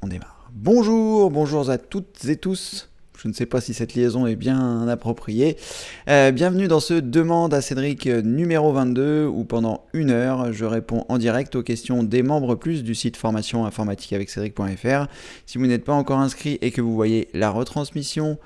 on démarre. Bonjour à toutes et tous. Je ne sais pas si cette liaison est bien appropriée. Bienvenue dans ce Demande à Cédric numéro 22 où pendant 1 heure, je réponds en direct aux questions des membres plus du site formation informatique avec Cédric.fr. Si vous n'êtes pas encore inscrit et que vous voyez la retransmission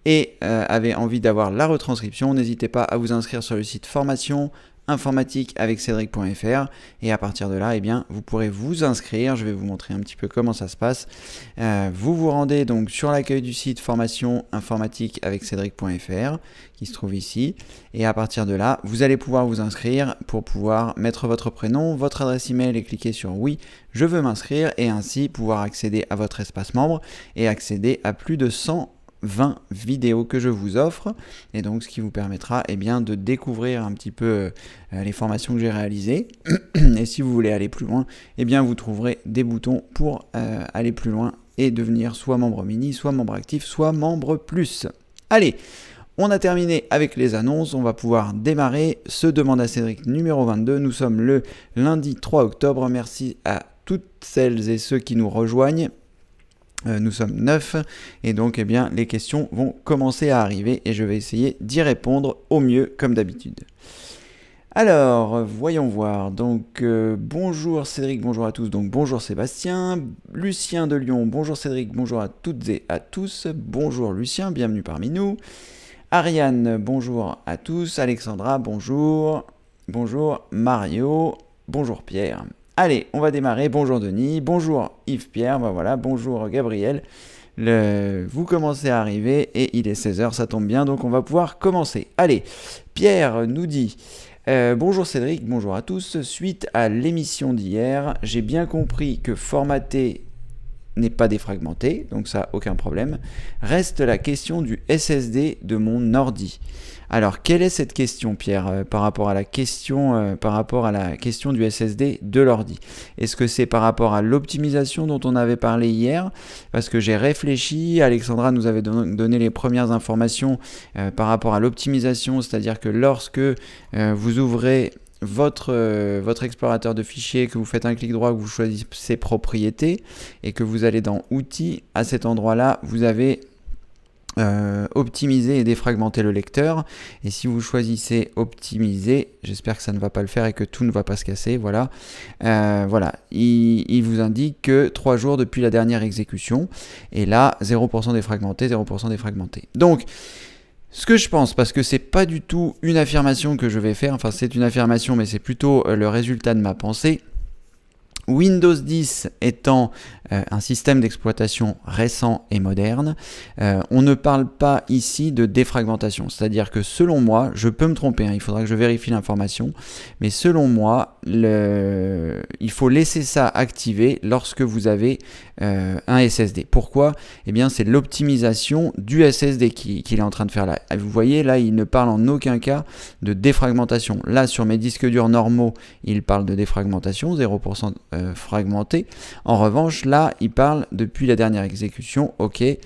et avez envie d'avoir la retranscription, n'hésitez pas à vous inscrire sur le site formation informatique avec Cédric.fr et à partir de là, eh bien, vous pourrez vous inscrire. Je vais vous montrer un petit peu comment ça se passe. Vous vous rendez donc sur l'accueil du site formation informatique avec Cédric.fr qui se trouve ici et à partir de là, vous allez pouvoir vous inscrire pour pouvoir mettre votre prénom, votre adresse email et cliquer sur oui, je veux m'inscrire et ainsi pouvoir accéder à votre espace membre et accéder à plus de 120 vidéos que je vous offre et donc ce qui vous permettra bien, de découvrir un petit peu les formations que j'ai réalisées et si vous voulez aller plus loin, bien, vous trouverez des boutons pour aller plus loin et devenir soit membre mini, soit membre actif, soit membre plus. Allez, on a terminé avec les annonces, on va pouvoir démarrer ce Demande à Cédric numéro 22. Nous sommes le lundi 3 octobre, merci à toutes celles et ceux qui nous rejoignent. Nous sommes 9 et donc bien, les questions vont commencer à arriver et je vais essayer d'y répondre au mieux comme d'habitude. Alors, voyons voir. Donc, bonjour Cédric, bonjour à tous. Donc, bonjour Sébastien. Lucien de Lyon, bonjour Cédric, bonjour à toutes et à tous. Bonjour Lucien, bienvenue parmi nous. Ariane, bonjour à tous. Alexandra, bonjour. Bonjour Mario, bonjour Pierre. Allez, on va démarrer. Bonjour Denis, bonjour Yves-Pierre, voilà, bonjour Gabriel. Vous commencez à arriver et il est 16h, ça tombe bien, donc on va pouvoir commencer. Allez, Pierre nous dit bonjour Cédric, bonjour à tous. Suite à l'émission d'hier, j'ai bien compris que formater n'est pas défragmenté, donc ça, aucun problème. Reste la question du SSD de mon ordi. Alors, quelle est cette question, Pierre, par rapport à la question du SSD de l'ordi? Est-ce que c'est par rapport à l'optimisation dont on avait parlé hier? Parce que j'ai réfléchi, Alexandra nous avait donné les premières informations par rapport à l'optimisation, c'est-à-dire que lorsque vous ouvrez votre explorateur de fichiers, que vous faites un clic droit, que vous choisissez propriétés et que vous allez dans outils, à cet endroit-là, vous avez optimiser et défragmenter le lecteur et si vous choisissez optimiser, j'espère que ça ne va pas le faire et que tout ne va pas se casser, voilà, il vous indique que 3 jours depuis la dernière exécution et là 0% défragmenté, 0% défragmenté. Donc ce que je pense, parce que c'est pas du tout une affirmation que je vais faire, enfin c'est une affirmation mais c'est plutôt le résultat de ma pensée. Windows 10 étant un système d'exploitation récent et moderne, on ne parle pas ici de défragmentation. C'est-à-dire que selon moi, je peux me tromper, il faudra que je vérifie l'information, mais selon moi, il faut laisser ça activé lorsque vous avez un SSD. Pourquoi ? Eh bien, c'est l'optimisation du SSD qu'il est en train de faire là. Vous voyez, là, il ne parle en aucun cas de défragmentation. Là, sur mes disques durs normaux, il parle de défragmentation, 0% fragmenté. En revanche, là, il parle depuis la dernière exécution, ok, il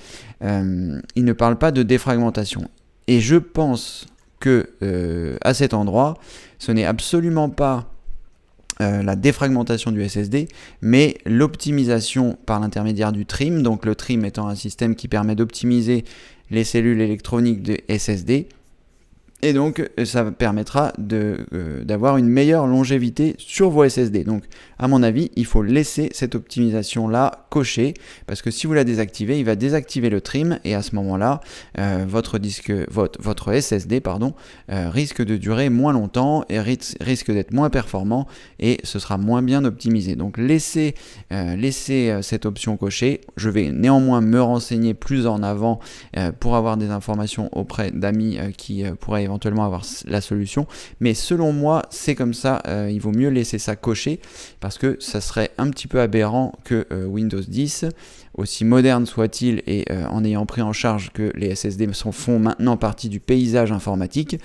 ne parle pas de défragmentation. Et je pense que à cet endroit, ce n'est absolument pas la défragmentation du SSD, mais l'optimisation par l'intermédiaire du trim, donc le trim étant un système qui permet d'optimiser les cellules électroniques de SSD. Et donc, ça permettra d'avoir une meilleure longévité sur vos SSD. Donc, à mon avis, il faut laisser cette optimisation-là cochée, parce que si vous la désactivez, il va désactiver le trim, et à ce moment-là, votre SSD risque de durer moins longtemps, et risque d'être moins performant, et ce sera moins bien optimisé. Donc, laissez cette option cochée. Je vais néanmoins me renseigner plus en avant pour avoir des informations auprès d'amis qui pourraient éventuellement avoir la solution, mais selon moi c'est comme ça, il vaut mieux laisser ça coché parce que ça serait un petit peu aberrant que Windows 10, aussi moderne soit-il et en ayant pris en charge que les SSD font maintenant partie du paysage informatique,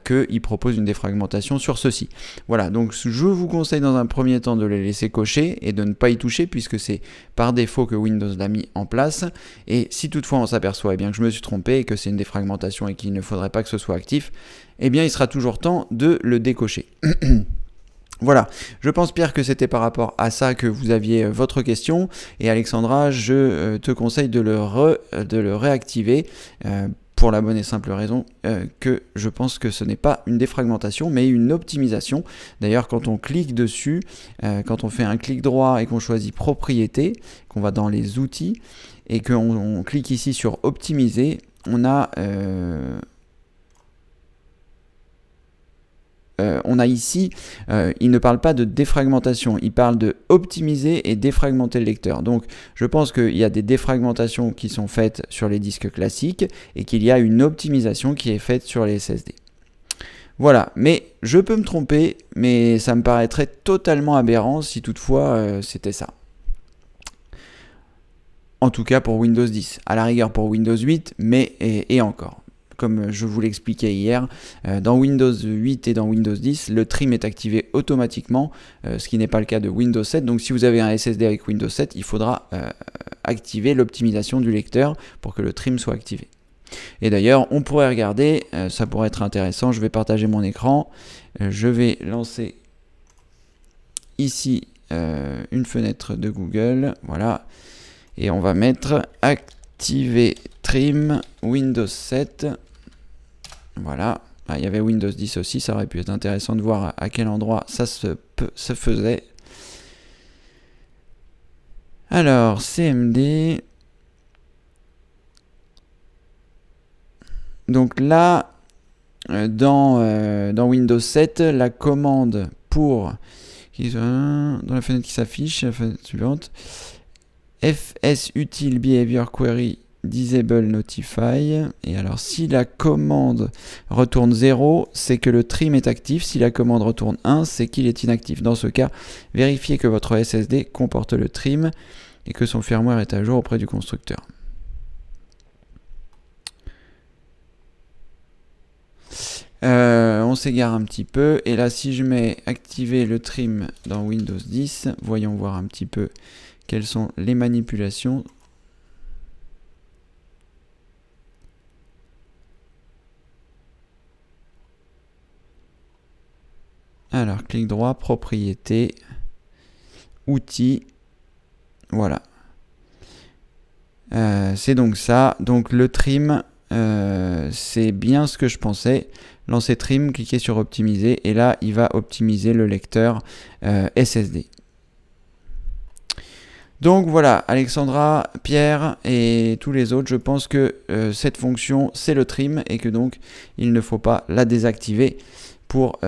qu'il propose une défragmentation sur ceci. Voilà, donc je vous conseille dans un premier temps de les laisser cocher et de ne pas y toucher puisque c'est par défaut que Windows l'a mis en place, et si toutefois on s'aperçoit que je me suis trompé et que c'est une défragmentation et qu'il ne faudrait pas que ce soit actif, il sera toujours temps de le décocher. Voilà, je pense Pierre que c'était par rapport à ça que vous aviez votre question, et Alexandra, je te conseille de le réactiver pour la bonne et simple raison que je pense que ce n'est pas une défragmentation mais une optimisation. D'ailleurs, quand on clique dessus, quand on fait un clic droit et qu'on choisit propriété, qu'on va dans les outils et qu'on clique ici sur optimiser, on a ici, il ne parle pas de défragmentation, il parle de optimiser et défragmenter le lecteur. Donc je pense qu'il y a des défragmentations qui sont faites sur les disques classiques et qu'il y a une optimisation qui est faite sur les SSD. Voilà, mais je peux me tromper, mais ça me paraîtrait totalement aberrant si toutefois c'était ça. En tout cas pour Windows 10, à la rigueur pour Windows 8, mais et encore. Comme je vous l'expliquais hier, dans Windows 8 et dans Windows 10, le trim est activé automatiquement, ce qui n'est pas le cas de Windows 7. Donc si vous avez un SSD avec Windows 7, il faudra activer l'optimisation du lecteur pour que le trim soit activé. Et d'ailleurs, on pourrait regarder, ça pourrait être intéressant, je vais partager mon écran, je vais lancer ici une fenêtre de Google, voilà, et on va mettre activer trim Windows 7. Voilà, il y avait Windows 10 aussi, ça aurait pu être intéressant de voir à quel endroit ça se faisait. Alors, CMD. Donc là, dans Windows 7, la commande pour, dans la fenêtre qui s'affiche, la fenêtre suivante, fsutil behavior query disable notify, et alors si la commande retourne 0, c'est que le trim est actif, si la commande retourne 1, c'est qu'il est inactif. Dans ce cas, vérifiez que votre SSD comporte le trim et que son firmware est à jour auprès du constructeur. On s'égare un petit peu, et là si je mets activer le trim dans Windows 10, voyons voir un petit peu quelles sont les manipulations. Alors, clic droit, propriété, outils, voilà. C'est donc ça. Donc le trim, c'est bien ce que je pensais. Lancer trim, cliquez sur optimiser, et là, il va optimiser le lecteur SSD. Donc voilà, Alexandra, Pierre et tous les autres, je pense que cette fonction, c'est le trim, et que donc, il ne faut pas la désactiver pour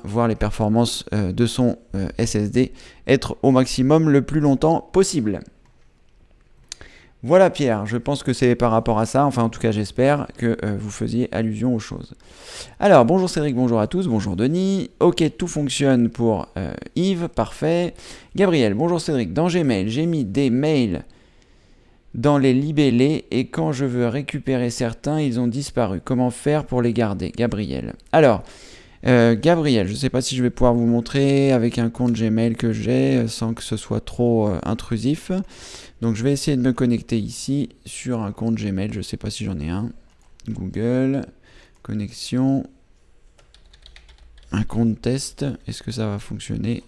voir les performances de son SSD être au maximum le plus longtemps possible. Voilà Pierre, je pense que c'est par rapport à ça, enfin en tout cas j'espère que vous faisiez allusion aux choses. Alors bonjour Cédric, bonjour à tous, bonjour Denis, ok tout fonctionne pour Yves, parfait. Gabriel, bonjour Cédric, dans Gmail j'ai mis des mails dans les libellés et quand je veux récupérer certains ils ont disparu, comment faire pour les garder? Gabriel. Alors Gabriel, je ne sais pas si je vais pouvoir vous montrer avec un compte Gmail que j'ai sans que ce soit trop intrusif. Donc je vais essayer de me connecter ici sur un compte Gmail, je ne sais pas si j'en ai un. Google, connexion, un compte test, est-ce que ça va fonctionner?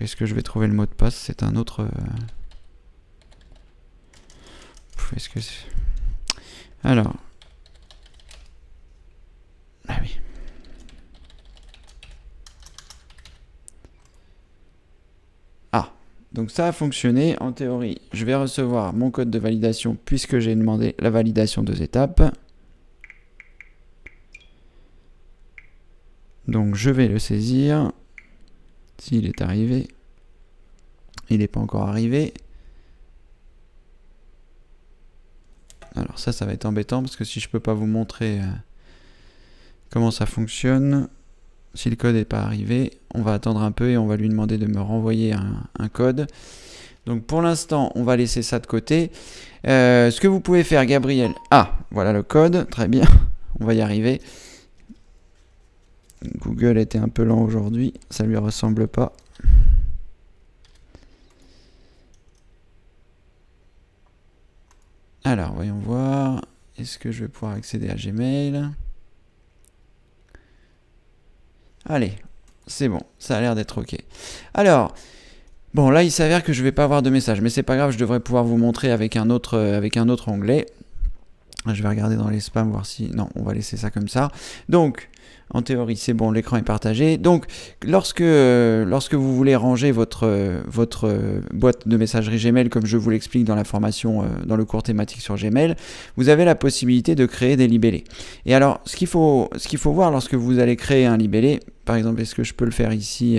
Est-ce que je vais trouver le mot de passe? C'est un autre... Est-ce que c'est... Alors... Ah oui. Donc ça a fonctionné, en théorie, je vais recevoir mon code de validation puisque j'ai demandé la validation 2 étapes. Donc je vais le saisir, s'il est arrivé. Il n'est pas encore arrivé. Alors ça va être embêtant parce que si je ne peux pas vous montrer comment ça fonctionne... Si le code n'est pas arrivé, on va attendre un peu et on va lui demander de me renvoyer un code. Donc pour l'instant, on va laisser ça de côté. Ce que vous pouvez faire, Gabriel... Ah, voilà le code, très bien, on va y arriver. Google était un peu lent aujourd'hui, ça lui ressemble pas. Alors, voyons voir. Est-ce que je vais pouvoir accéder à Gmail ? Allez, c'est bon, ça a l'air d'être OK. Alors, bon, là, il s'avère que je ne vais pas avoir de message, mais c'est pas grave, je devrais pouvoir vous montrer avec un autre onglet. Je vais regarder dans les spams, voir si... Non, on va laisser ça comme ça. Donc, en théorie, c'est bon, l'écran est partagé. Donc, lorsque vous voulez ranger votre boîte de messagerie Gmail, comme je vous l'explique dans la formation, dans le cours thématique sur Gmail, vous avez la possibilité de créer des libellés. Et alors, ce qu'il faut voir lorsque vous allez créer un libellé, par exemple, est-ce que je peux le faire ici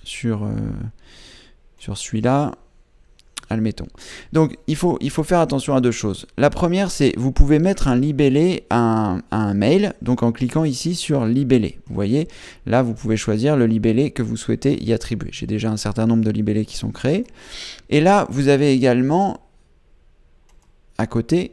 sur celui-là ? Admettons. Donc, il faut faire attention à deux choses. La première, c'est vous pouvez mettre un libellé à un mail, donc en cliquant ici sur libellé. Vous voyez, là, vous pouvez choisir le libellé que vous souhaitez y attribuer. J'ai déjà un certain nombre de libellés qui sont créés. Et là, vous avez également, à côté,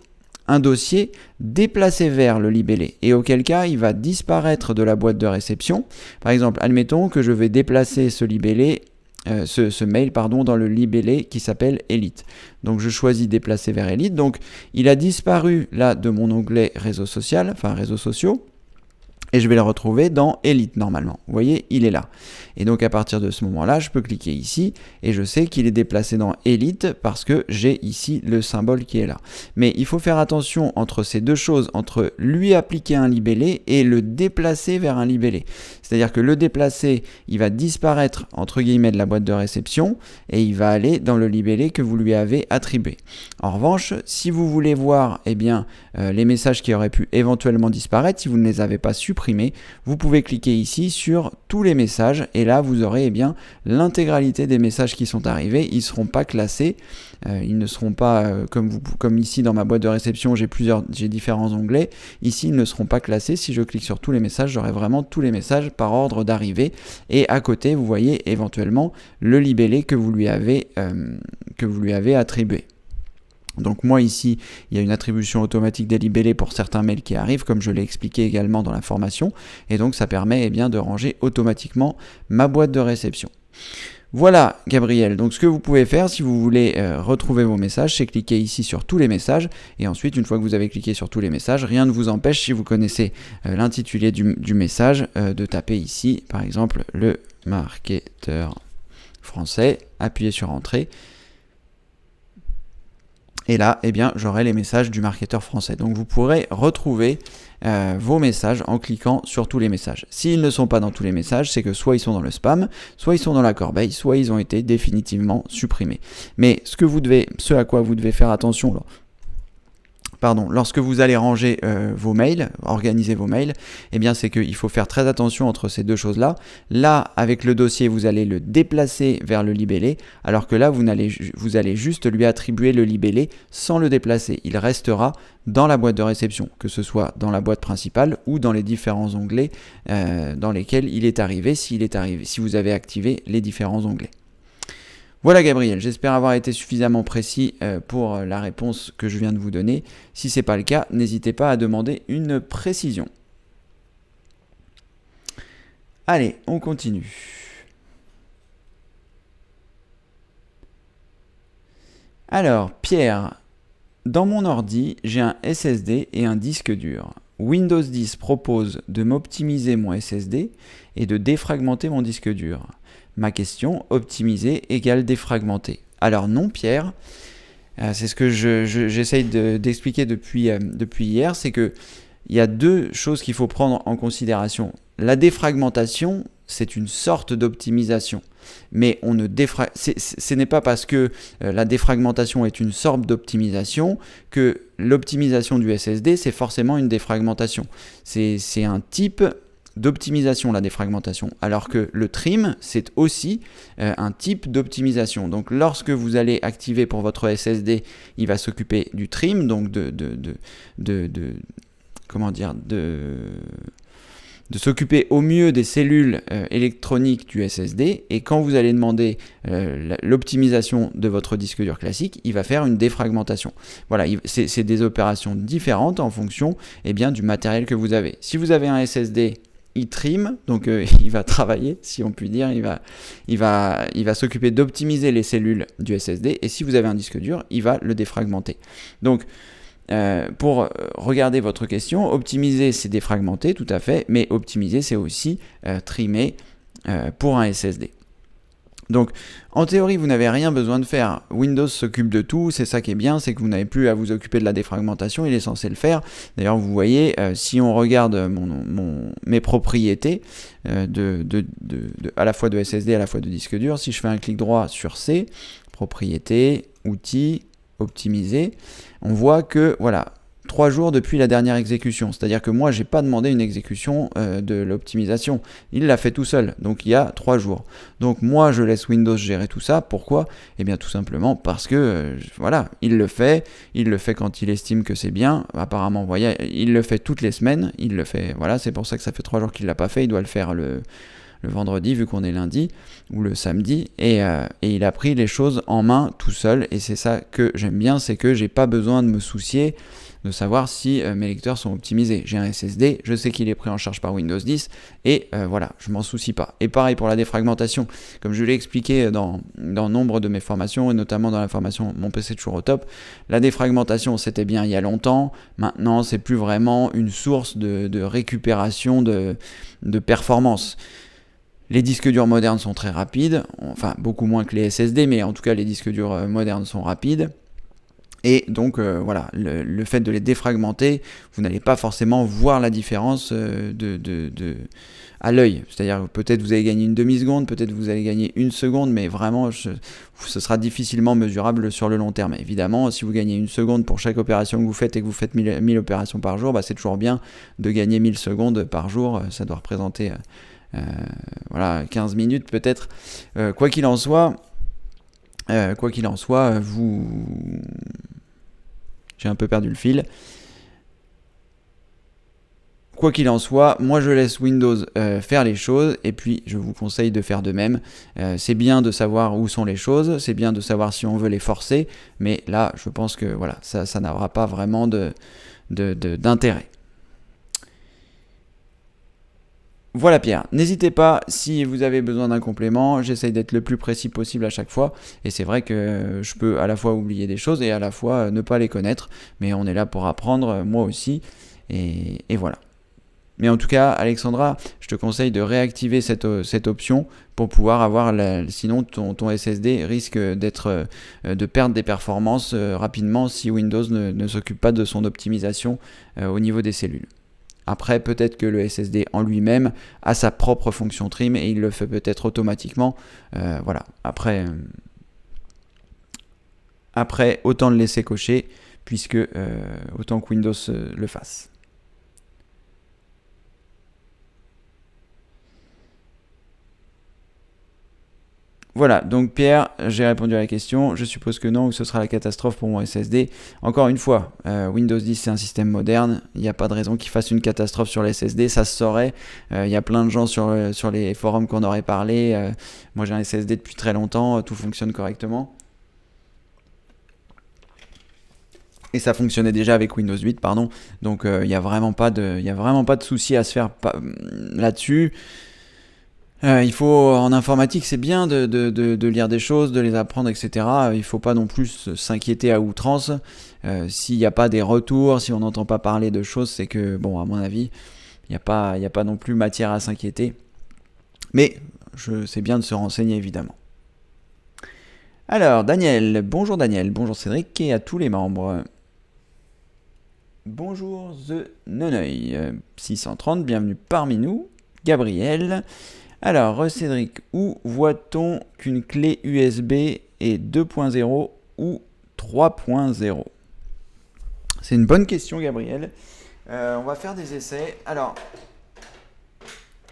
un dossier déplacé vers le libellé, et auquel cas, il va disparaître de la boîte de réception. Par exemple, admettons que je vais déplacer ce libellé ce mail dans le libellé qui s'appelle Elite. Donc je choisis déplacer vers Elite. Donc il a disparu là de mon onglet réseaux sociaux. Et je vais le retrouver dans Elite normalement. Vous voyez, il est là. Et donc à partir de ce moment-là, je peux cliquer ici et je sais qu'il est déplacé dans Elite parce que j'ai ici le symbole qui est là. Mais il faut faire attention entre ces deux choses, entre lui appliquer un libellé et le déplacer vers un libellé. C'est-à-dire que le déplacer, il va disparaître entre guillemets de la boîte de réception et il va aller dans le libellé que vous lui avez attribué. En revanche, si vous voulez voir les messages qui auraient pu éventuellement disparaître, si vous ne les avez pas supprimés, vous pouvez cliquer ici sur tous les messages et là vous aurez l'intégralité des messages qui sont arrivés. Ils ne seront pas classés, ils ne seront pas comme ici dans ma boîte de réception, j'ai différents onglets. Ici ils ne seront pas classés. Si je clique sur tous les messages, j'aurai vraiment tous les messages par ordre d'arrivée et à côté vous voyez éventuellement le libellé que vous lui avez attribué. Donc moi ici, il y a une attribution automatique des libellés pour certains mails qui arrivent, comme je l'ai expliqué également dans la formation, et donc ça permet de ranger automatiquement ma boîte de réception. Voilà Gabriel, donc ce que vous pouvez faire si vous voulez retrouver vos messages, c'est cliquer ici sur tous les messages, et ensuite une fois que vous avez cliqué sur tous les messages, rien ne vous empêche, si vous connaissez l'intitulé du message, de taper ici, par exemple, le marketeur français, appuyez sur Entrée, et là, j'aurai les messages du marketeur français. Donc vous pourrez retrouver vos messages en cliquant sur tous les messages. S'ils ne sont pas dans tous les messages, c'est que soit ils sont dans le spam, soit ils sont dans la corbeille, soit ils ont été définitivement supprimés. Mais ce à quoi vous devez faire attention lorsque vous allez ranger vos mails, organiser vos mails, c'est qu'il faut faire très attention entre ces deux choses-là. Là, avec le dossier, vous allez le déplacer vers le libellé, alors que là, vous allez juste lui attribuer le libellé sans le déplacer. Il restera dans la boîte de réception, que ce soit dans la boîte principale ou dans les différents onglets dans lesquels il est arrivé, si vous avez activé les différents onglets. Voilà Gabriel, j'espère avoir été suffisamment précis pour la réponse que je viens de vous donner. Si ce n'est pas le cas, n'hésitez pas à demander une précision. Allez, on continue. Alors, Pierre, dans mon ordi, j'ai un SSD et un disque dur. Windows 10 propose de m'optimiser mon SSD et de défragmenter mon disque dur. Ma question, optimiser égale défragmenter. Alors non Pierre, c'est ce que j'essaye d'expliquer depuis hier, c'est que il y a deux choses qu'il faut prendre en considération. La défragmentation, c'est une sorte d'optimisation. Mais ce n'est pas parce que la défragmentation est une sorte d'optimisation que l'optimisation du SSD, c'est forcément une défragmentation. C'est un type d'optimisation, la défragmentation, alors que le trim, c'est aussi un type d'optimisation. Donc lorsque vous allez activer pour votre SSD, il va s'occuper du trim, donc de s'occuper au mieux des cellules électroniques du SSD, et quand vous allez demander l'optimisation de votre disque dur classique, il va faire une défragmentation. Voilà, c'est des opérations différentes en fonction du matériel que vous avez. Si vous avez un SSD, il trim, donc il va travailler, si on peut dire, il va s'occuper d'optimiser les cellules du SSD, et si vous avez un disque dur, il va le défragmenter. Donc, pour regarder votre question, optimiser c'est défragmenter, tout à fait, mais optimiser c'est aussi trimer pour un SSD. Donc, en théorie, vous n'avez rien besoin de faire. Windows s'occupe de tout, c'est ça qui est bien, c'est que vous n'avez plus à vous occuper de la défragmentation, il est censé le faire. D'ailleurs, vous voyez, si on regarde mes propriétés, à la fois de SSD, à la fois de disque dur, si je fais un clic droit sur C, propriétés, outils, optimiser, on voit que, voilà, 3 jours depuis la dernière exécution. C'est-à-dire que moi, j'ai pas demandé une exécution de l'optimisation. Il l'a fait tout seul. Donc, il y a 3 jours. Donc, moi, je laisse Windows gérer tout ça. Pourquoi ? Eh bien, tout simplement parce que, voilà, il le fait. Il le fait quand il estime que c'est bien. Apparemment, vous voyez, il le fait toutes les semaines. Il le fait, voilà, c'est pour ça que ça fait 3 jours qu'il l'a pas fait. Il doit le faire le vendredi, vu qu'on est lundi, ou le samedi, et il a pris les choses en main tout seul, et c'est ça que j'aime bien, c'est que j'ai pas besoin de me soucier de savoir si mes lecteurs sont optimisés. J'ai un SSD, je sais qu'il est pris en charge par Windows 10, et voilà, je m'en soucie pas. Et pareil pour la défragmentation, comme je l'ai expliqué dans nombre de mes formations, et notamment dans la formation Mon PC toujours au top, la défragmentation c'était bien il y a longtemps, maintenant c'est plus vraiment une source de récupération de performance. Les disques durs modernes sont très rapides, enfin beaucoup moins que les SSD, mais en tout cas les disques durs modernes sont rapides. Et donc voilà, le fait de les défragmenter, vous n'allez pas forcément voir la différence à l'œil. C'est-à-dire peut-être vous allez gagner une demi-seconde, peut-être vous allez gagner une seconde, mais vraiment ce sera difficilement mesurable sur le long terme. Évidemment, si vous gagnez une seconde pour chaque opération que vous faites et que vous faites 1000 opérations par jour, c'est toujours bien de gagner 1000 secondes par jour. Ça doit représenter 15 minutes peut-être. Quoi qu'il en soit, j'ai un peu perdu le fil. Quoi qu'il en soit, moi je laisse Windows faire les choses, et puis je vous conseille de faire de même. C'est bien de savoir où sont les choses, c'est bien de savoir si on veut les forcer, mais là je pense que voilà, ça n'aura pas vraiment d'intérêt. Voilà Pierre, n'hésitez pas si vous avez besoin d'un complément, j'essaye d'être le plus précis possible à chaque fois, et c'est vrai que je peux à la fois oublier des choses et à la fois ne pas les connaître, mais on est là pour apprendre, moi aussi, et voilà. Mais en tout cas, Alexandra, je te conseille de réactiver cette option pour pouvoir avoir, sinon ton SSD risque de perdre des performances rapidement si Windows ne s'occupe pas de son optimisation au niveau des cellules. Après, peut-être que le SSD en lui-même a sa propre fonction trim et il le fait peut-être automatiquement. Voilà. Après, autant le laisser cocher, puisque autant que Windows le fasse. Voilà, donc Pierre, j'ai répondu à la question. Je suppose que non, ou ce sera la catastrophe pour mon SSD. Encore une fois, Windows 10 c'est un système moderne. Il n'y a pas de raison qu'il fasse une catastrophe sur les SSD. Ça se saurait. Il y a plein de gens sur les forums qu'on aurait parlé. Moi j'ai un SSD depuis très longtemps. Tout fonctionne correctement. Et ça fonctionnait déjà avec Windows 8, pardon. Donc il n'y a vraiment pas de souci à se faire là-dessus. Il faut, en informatique, c'est bien de lire des choses, de les apprendre, etc. Il ne faut pas non plus s'inquiéter à outrance. S'il n'y a pas des retours, si on n'entend pas parler de choses, c'est que, bon, à mon avis, il n'y a pas non plus matière à s'inquiéter. Mais c'est bien de se renseigner, évidemment. Alors, Daniel, bonjour Cédric et à tous les membres. Bonjour The Noneuil, 630, bienvenue parmi nous. Gabriel. Alors, Cédric, où voit-on qu'une clé USB est 2.0 ou 3.0 ? C'est une bonne question, Gabriel. On va faire des essais. Alors,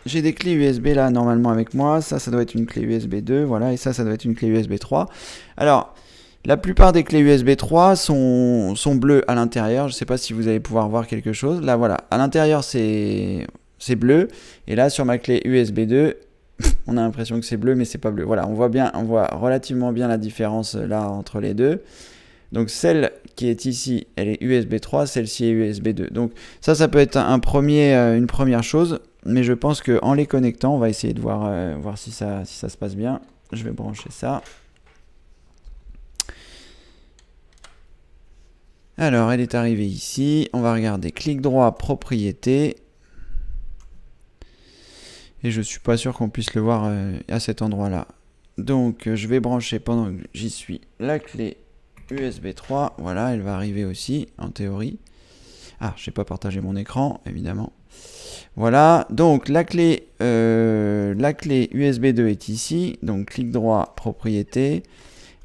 j'ai des clés USB là, normalement, avec moi. Ça doit être une clé USB 2, voilà. Et ça doit être une clé USB 3. Alors, la plupart des clés USB 3 sont bleues à l'intérieur. Je ne sais pas si vous allez pouvoir voir quelque chose. Là, voilà. À l'intérieur, c'est bleu, et là sur ma clé USB 2 on a l'impression que c'est bleu mais c'est pas bleu. Voilà, on voit relativement bien la différence là entre les deux. Donc celle qui est ici, elle est USB 3, celle-ci est USB 2. Donc ça peut être une première chose, mais je pense qu'en les connectant, on va essayer de voir si ça se passe bien. Je vais brancher ça. Alors elle est arrivée ici, on va regarder clic droit propriété. Et je suis pas sûr qu'on puisse le voir à cet endroit-là. Donc je vais brancher pendant que j'y suis la clé USB 3. Voilà, elle va arriver aussi en théorie. Ah, je n'ai pas partagé mon écran, évidemment. Voilà, donc la clé USB 2 est ici. Donc clic droit, propriété.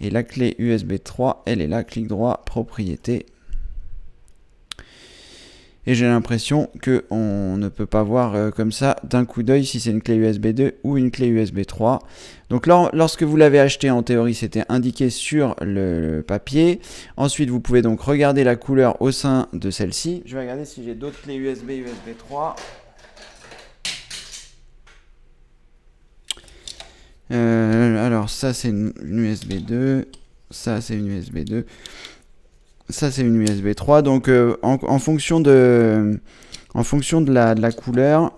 Et la clé USB 3, elle est là, clic droit, propriété. Et j'ai l'impression qu'on ne peut pas voir comme ça d'un coup d'œil si c'est une clé USB 2 ou une clé USB 3. Donc lorsque vous l'avez acheté, en théorie, c'était indiqué sur le papier. Ensuite, vous pouvez donc regarder la couleur au sein de celle-ci. Je vais regarder si j'ai d'autres clés USB 3. Alors ça c'est une USB 2. Ça c'est une USB 2. Ça c'est une USB 3, donc en fonction de la couleur,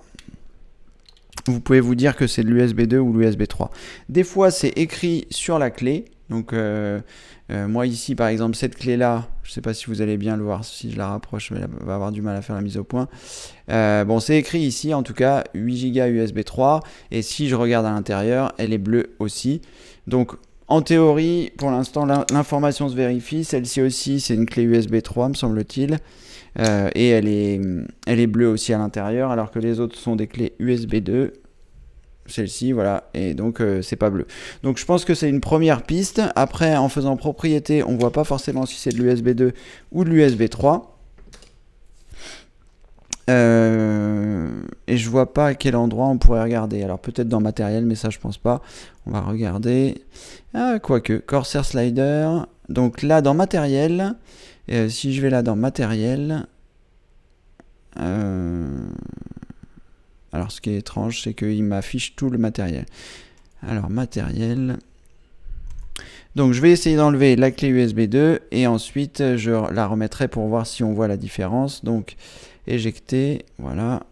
vous pouvez vous dire que c'est de l'USB 2 ou l'USB 3. Des fois c'est écrit sur la clé, donc moi ici par exemple cette clé là, je ne sais pas si vous allez bien le voir, si je la rapproche, mais elle va avoir du mal à faire la mise au point. Bon, c'est écrit ici en tout cas 8 Go USB 3, et si je regarde à l'intérieur, elle est bleue aussi. Donc en théorie, pour l'instant, l'information se vérifie. Celle-ci aussi, c'est une clé USB 3, me semble-t-il. Et elle est bleue aussi à l'intérieur, alors que les autres sont des clés USB 2. Celle-ci, voilà, et donc c'est pas bleu. Donc je pense que c'est une première piste. Après, en faisant propriété, on voit pas forcément si c'est de l'USB 2 ou de l'USB 3. Et je vois pas à quel endroit on pourrait regarder. Alors peut-être dans matériel, mais ça je pense pas. On va regarder. Ah, quoique, Corsair Slider. Donc là dans matériel, si je vais là dans matériel, alors ce qui est étrange, c'est qu'il m'affiche tout le matériel. Alors matériel. Donc je vais essayer d'enlever la clé USB 2 et ensuite je la remettrai pour voir si on voit la différence. Donc éjecter, voilà.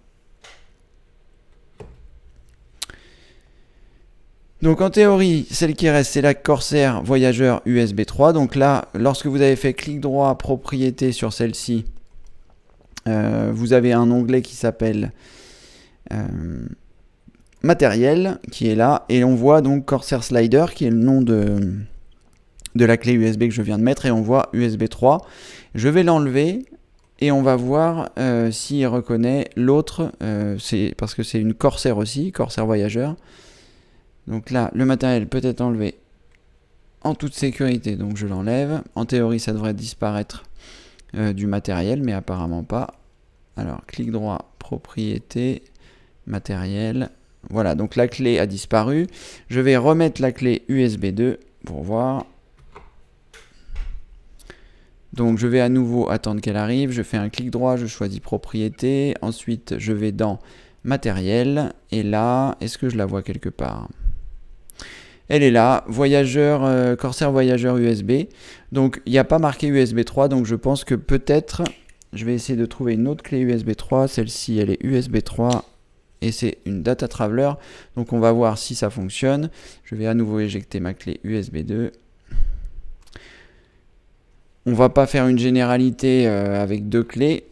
Donc en théorie, celle qui reste, c'est la Corsair Voyager USB 3. Donc là, lorsque vous avez fait clic droit, propriété sur celle-ci, vous avez un onglet qui s'appelle matériel, qui est là. Et on voit donc Corsair Slider, qui est le nom de la clé USB que je viens de mettre. Et on voit USB 3. Je vais l'enlever. Et on va voir s'il reconnaît l'autre, parce que c'est une Corsair aussi, Corsair Voyager. Donc là, le matériel peut être enlevé en toute sécurité, donc je l'enlève. En théorie, ça devrait disparaître du matériel, mais apparemment pas. Alors, clic droit, propriété, matériel. Voilà, donc la clé a disparu. Je vais remettre la clé USB 2 pour voir. Donc je vais à nouveau attendre qu'elle arrive, je fais un clic droit, je choisis propriété, ensuite je vais dans matériel, et là, est-ce que je la vois quelque part? Elle est là, Corsair Voyager USB, donc il n'y a pas marqué USB 3, donc je pense que peut-être, je vais essayer de trouver une autre clé USB 3, celle-ci elle est USB 3, et c'est une Data Traveler, donc on va voir si ça fonctionne. Je vais à nouveau éjecter ma clé USB 2. On va pas faire une généralité avec deux clés,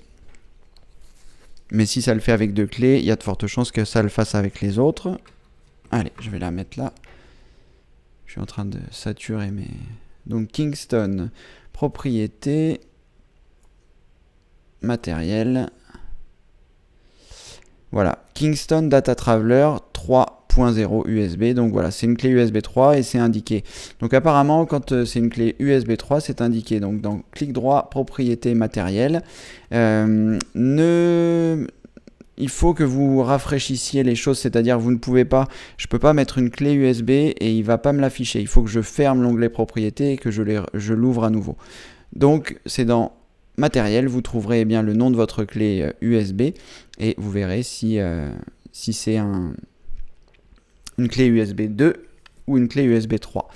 mais si ça le fait avec deux clés, il y a de fortes chances que ça le fasse avec les autres. Allez, je vais la mettre là. Je suis en train de saturer mes... Donc Kingston, propriété, matériel. Voilà, Kingston Data Traveler 3.0 USB. Donc voilà, c'est une clé USB 3 et c'est indiqué. Donc apparemment, quand c'est une clé USB 3, c'est indiqué. Donc dans clic droit, propriété, matériel. Il faut que vous rafraîchissiez les choses, c'est-à-dire vous ne pouvez pas, je ne peux pas mettre une clé USB et il ne va pas me l'afficher. Il faut que je ferme l'onglet propriété et que je l'ouvre à nouveau. Donc c'est dans matériel, vous trouverez bien le nom de votre clé USB et vous verrez si c'est une clé USB 2 ou une clé USB 3.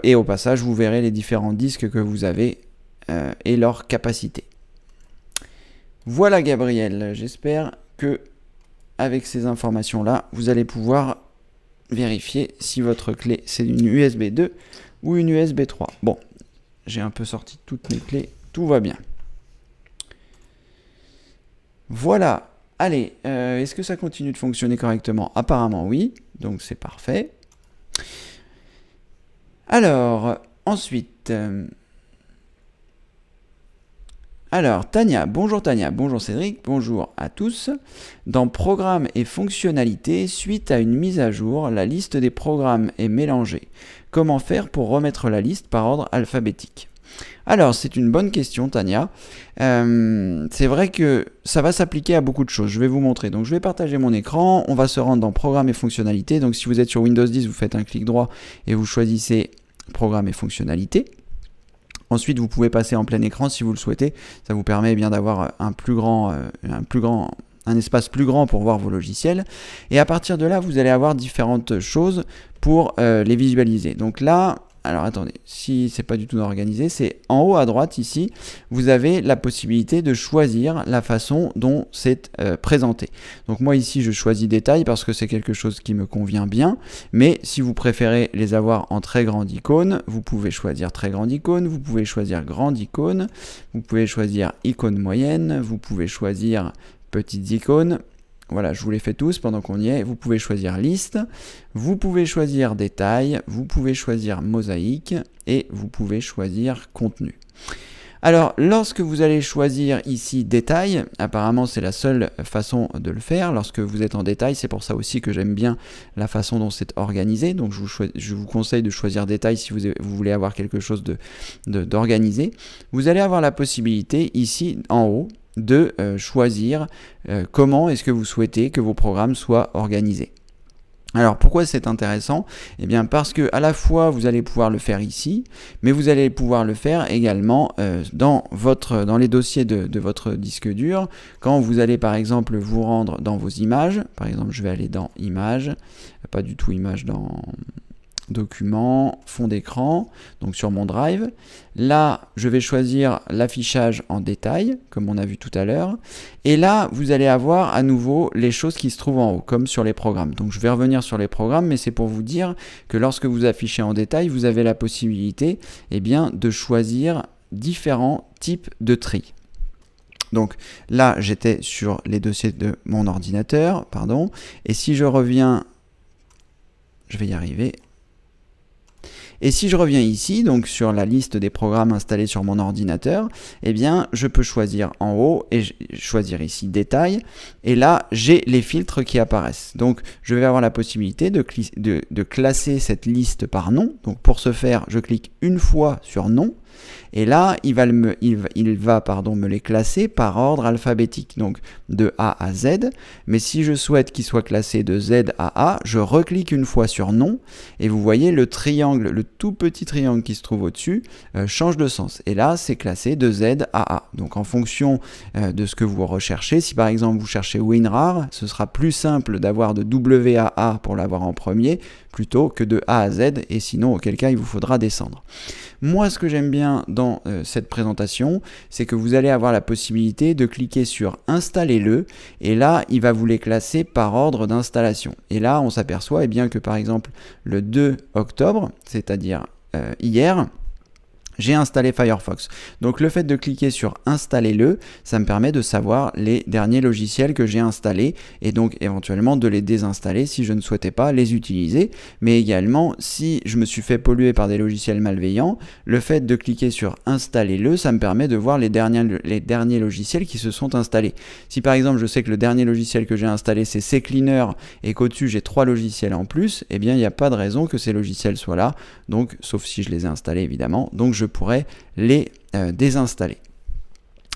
Et au passage, vous verrez les différents disques que vous avez et leur capacité. Voilà Gabriel, j'espère que avec ces informations-là, vous allez pouvoir vérifier si votre clé c'est une USB 2 ou une USB 3. Bon, j'ai un peu sorti toutes mes clés, tout va bien. Voilà Allez, est-ce que ça continue de fonctionner correctement? Apparemment oui, donc c'est parfait. Alors, ensuite... Alors, Tania, bonjour Cédric, bonjour à tous. Dans Programmes et fonctionnalités, suite à une mise à jour, la liste des programmes est mélangée. Comment faire pour remettre la liste par ordre alphabétique? Alors, c'est une bonne question, Tania. C'est vrai que ça va s'appliquer à beaucoup de choses. Je vais vous montrer. Donc, je vais partager mon écran. On va se rendre dans Programmes et fonctionnalités. Donc, si vous êtes sur Windows 10, vous faites un clic droit et vous choisissez Programmes et fonctionnalités. Ensuite, vous pouvez passer en plein écran si vous le souhaitez. Ça vous permet bien d'avoir un espace plus grand pour voir vos logiciels. Et à partir de là, vous allez avoir différentes choses pour les visualiser. Donc là, alors attendez, si c'est pas du tout organisé, c'est en haut à droite ici, vous avez la possibilité de choisir la façon dont c'est présenté. Donc moi ici, je choisis détail parce que c'est quelque chose qui me convient bien, mais si vous préférez les avoir en très grande icône, vous pouvez choisir très grande icône, vous pouvez choisir grande icône, vous pouvez choisir icône moyenne, vous pouvez choisir petites icônes. Voilà, je vous les fais tous pendant qu'on y est. Vous pouvez choisir liste, vous pouvez choisir détail, vous pouvez choisir mosaïque et vous pouvez choisir contenu. Alors, lorsque vous allez choisir ici détail, apparemment c'est la seule façon de le faire. Lorsque vous êtes en détail, c'est pour ça aussi que j'aime bien la façon dont c'est organisé. Donc je vous conseille de choisir détail si vous voulez avoir quelque chose d'organisé. Vous allez avoir la possibilité ici en haut de choisir comment est-ce que vous souhaitez que vos programmes soient organisés. Alors pourquoi c'est intéressant? Eh bien parce que à la fois vous allez pouvoir le faire ici, mais vous allez pouvoir le faire également dans les dossiers de votre disque dur. Quand vous allez par exemple vous rendre dans vos images, par exemple je vais aller dans images, pas du tout images dans Documents, fond d'écran, donc sur mon drive. Là, je vais choisir l'affichage en détail, comme on a vu tout à l'heure. Et là, vous allez avoir à nouveau les choses qui se trouvent en haut, comme sur les programmes. Donc je vais revenir sur les programmes, mais c'est pour vous dire que lorsque vous affichez en détail, vous avez la possibilité de choisir différents types de tri. Donc là, j'étais sur les dossiers de mon ordinateur, et si je reviens, je vais y arriver. Et si je reviens ici, donc sur la liste des programmes installés sur mon ordinateur, je peux choisir en haut et choisir ici détail. Et là, j'ai les filtres qui apparaissent. Donc, je vais avoir la possibilité de classer cette liste par nom. Donc, pour ce faire, je clique une fois sur nom. Et là, il va me les classer par ordre alphabétique, donc de A à Z. Mais si je souhaite qu'il soit classé de Z à A, je reclique une fois sur nom. Et vous voyez le triangle, le tout petit triangle qui se trouve au-dessus, change de sens. Et là, c'est classé de Z à A. Donc en fonction de ce que vous recherchez, si par exemple vous cherchez WinRAR, ce sera plus simple d'avoir de W à A pour l'avoir en premier, plutôt que de A à Z, et sinon auquel cas il vous faudra descendre. Moi, ce que j'aime bien dans cette présentation, c'est que vous allez avoir la possibilité de cliquer sur « Installez-le » et là, il va vous les classer par ordre d'installation. Et là, on s'aperçoit que par exemple, le 2 octobre, c'est-à-dire hier, j'ai installé Firefox. Donc le fait de cliquer sur Installez-le, ça me permet de savoir les derniers logiciels que j'ai installés et donc éventuellement de les désinstaller si je ne souhaitais pas les utiliser. Mais également, si je me suis fait polluer par des logiciels malveillants, le fait de cliquer sur Installez-le, ça me permet de voir les derniers logiciels qui se sont installés. Si par exemple je sais que le dernier logiciel que j'ai installé c'est CCleaner et qu'au-dessus j'ai 3 logiciels en plus, il n'y a pas de raison que ces logiciels soient là, donc sauf si je les ai installés évidemment. Donc je pourrais les désinstaller.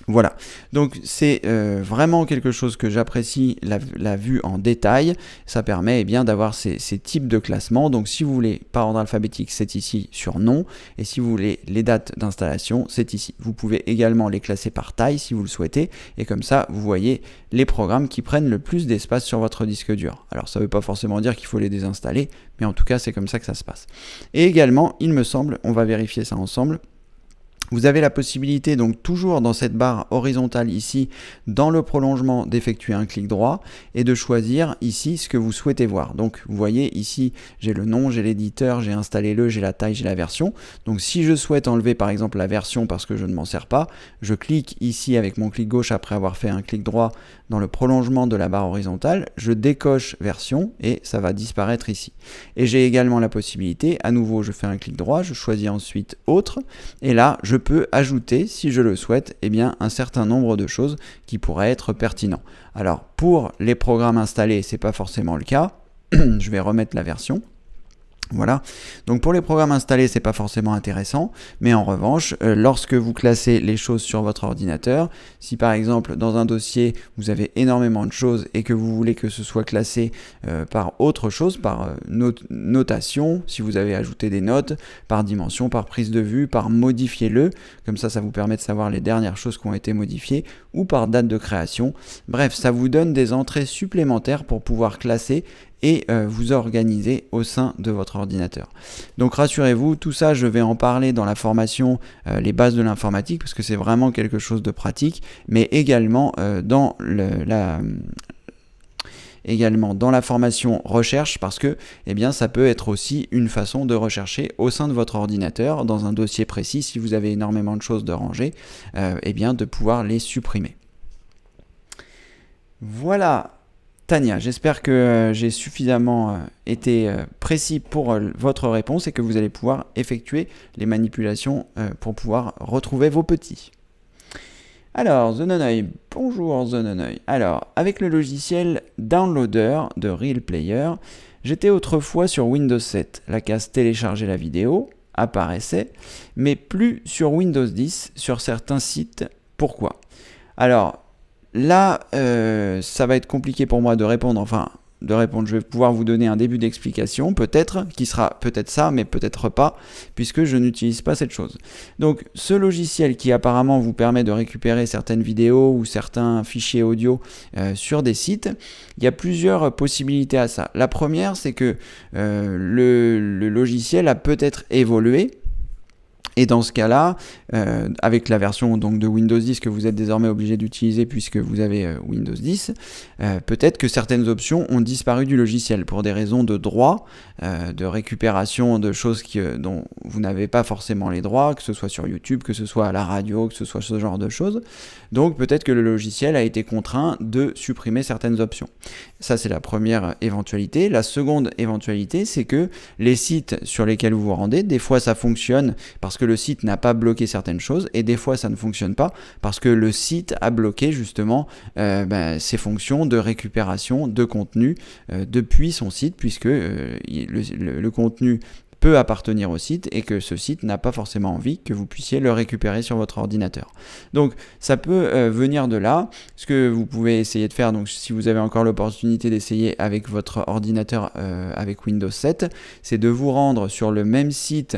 Voilà, donc c'est vraiment quelque chose que j'apprécie, la vue en détail. Ça permet d'avoir ces types de classements. Donc si vous voulez par ordre alphabétique, c'est ici sur nom, et si vous voulez les dates d'installation, c'est ici. Vous pouvez également les classer par taille si vous le souhaitez, et comme ça vous voyez les programmes qui prennent le plus d'espace sur votre disque dur. Alors ça ne veut pas forcément dire qu'il faut les désinstaller, mais en tout cas c'est comme ça que ça se passe. Et également, il me semble, on va vérifier ça ensemble, Vous avez la possibilité, donc toujours dans cette barre horizontale ici, dans le prolongement, d'effectuer un clic droit et de choisir ici ce que vous souhaitez voir. Donc vous voyez ici, j'ai le nom, j'ai l'éditeur, j'ai installé j'ai la taille, j'ai la version. Donc si je souhaite enlever par exemple la version parce que je ne m'en sers pas, je clique ici avec mon clic gauche après avoir fait un clic droit dans le prolongement de la barre horizontale, je décoche version et ça va disparaître ici. Et j'ai également la possibilité, à nouveau je fais un clic droit, je choisis ensuite autre et là je peux ajouter, si je le souhaite, eh bien, un certain nombre de choses qui pourraient être pertinents. Alors, pour les programmes installés, ce n'est pas forcément le cas. Je vais remettre la version. Voilà, donc pour les programmes installés, c'est pas forcément intéressant, mais en revanche, lorsque vous classez les choses sur votre ordinateur, si par exemple dans un dossier vous avez énormément de choses et que vous voulez que ce soit classé par autre chose, par notation, si vous avez ajouté des notes, par dimension, par prise de vue, par modifiez-le, comme ça vous permet de savoir les dernières choses qui ont été modifiées, ou par date de création. Bref, ça vous donne des entrées supplémentaires pour pouvoir classer et vous organiser au sein de votre ordinateur. Donc rassurez-vous, tout ça je vais en parler dans la formation les bases de l'informatique parce que c'est vraiment quelque chose de pratique, mais également dans la formation recherche parce que eh bien, ça peut être aussi une façon de rechercher au sein de votre ordinateur dans un dossier précis si vous avez énormément de choses de ranger, eh bien, de pouvoir les supprimer. Voilà. Tania, j'espère que j'ai suffisamment été précis pour votre réponse et que vous allez pouvoir effectuer les manipulations pour pouvoir retrouver vos petits. Alors, The Nonoï, bonjour The Nonoï. Alors, avec le logiciel Downloader de Real Player, j'étais autrefois sur Windows 7. La case télécharger la vidéo apparaissait, mais plus sur Windows 10 sur certains sites. Pourquoi ? Alors, là, ça va être compliqué pour moi de répondre, je vais pouvoir vous donner un début d'explication, peut-être, qui sera peut-être ça, mais peut-être pas, puisque je n'utilise pas cette chose. Donc, ce logiciel qui apparemment vous permet de récupérer certaines vidéos ou certains fichiers audio sur des sites, il y a plusieurs possibilités à ça. La première, c'est que le logiciel a peut-être évolué. Et dans ce cas-là, avec la version donc, de Windows 10 que vous êtes désormais obligé d'utiliser puisque vous avez Windows 10, peut-être que certaines options ont disparu du logiciel pour des raisons de droit, de récupération de choses dont vous n'avez pas forcément les droits, que ce soit sur YouTube, que ce soit à la radio, que ce soit ce genre de choses. Donc peut-être que le logiciel a été contraint de supprimer certaines options. Ça, c'est la première éventualité. La seconde éventualité, c'est que les sites sur lesquels vous vous rendez, des fois ça fonctionne parce que le site n'a pas bloqué certaines choses et des fois ça ne fonctionne pas parce que le site a bloqué justement ses fonctions de récupération de contenu depuis son site puisque le contenu peut appartenir au site et que ce site n'a pas forcément envie que vous puissiez le récupérer sur votre ordinateur. Donc ça peut venir de là. Ce que vous pouvez essayer de faire, donc si vous avez encore l'opportunité d'essayer avec votre ordinateur avec Windows 7, c'est de vous rendre sur le même site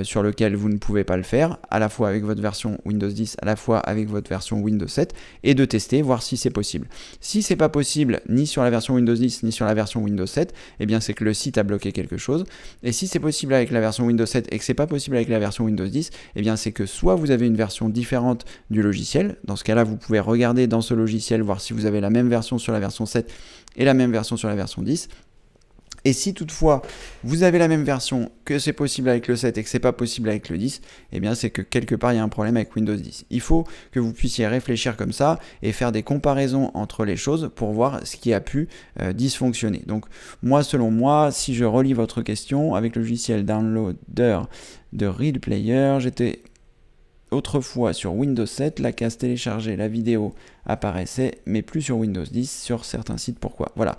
sur lequel vous ne pouvez pas le faire, à la fois avec votre version Windows 10, à la fois avec votre version Windows 7, et de tester, voir si c'est possible. Si c'est pas possible, ni sur la version Windows 10, ni sur la version Windows 7, eh bien c'est que le site a bloqué quelque chose. Et si c'est possible avec la version Windows 7 et que c'est pas possible avec la version Windows 10, eh bien c'est que soit vous avez une version différente du logiciel, dans ce cas-là vous pouvez regarder dans ce logiciel, voir si vous avez la même version sur la version 7 et la même version sur la version 10. Et si toutefois vous avez la même version, que c'est possible avec le 7 et que c'est pas possible avec le 10, eh bien c'est que quelque part il y a un problème avec Windows 10. Il faut que vous puissiez réfléchir comme ça et faire des comparaisons entre les choses pour voir ce qui a pu dysfonctionner. Donc moi, selon moi, si je relis votre question, avec le logiciel Downloader de Real Player, j'étais autrefois sur Windows 7, la case télécharger la vidéo apparaissait, mais plus sur Windows 10 sur certains sites. Pourquoi ? Voilà.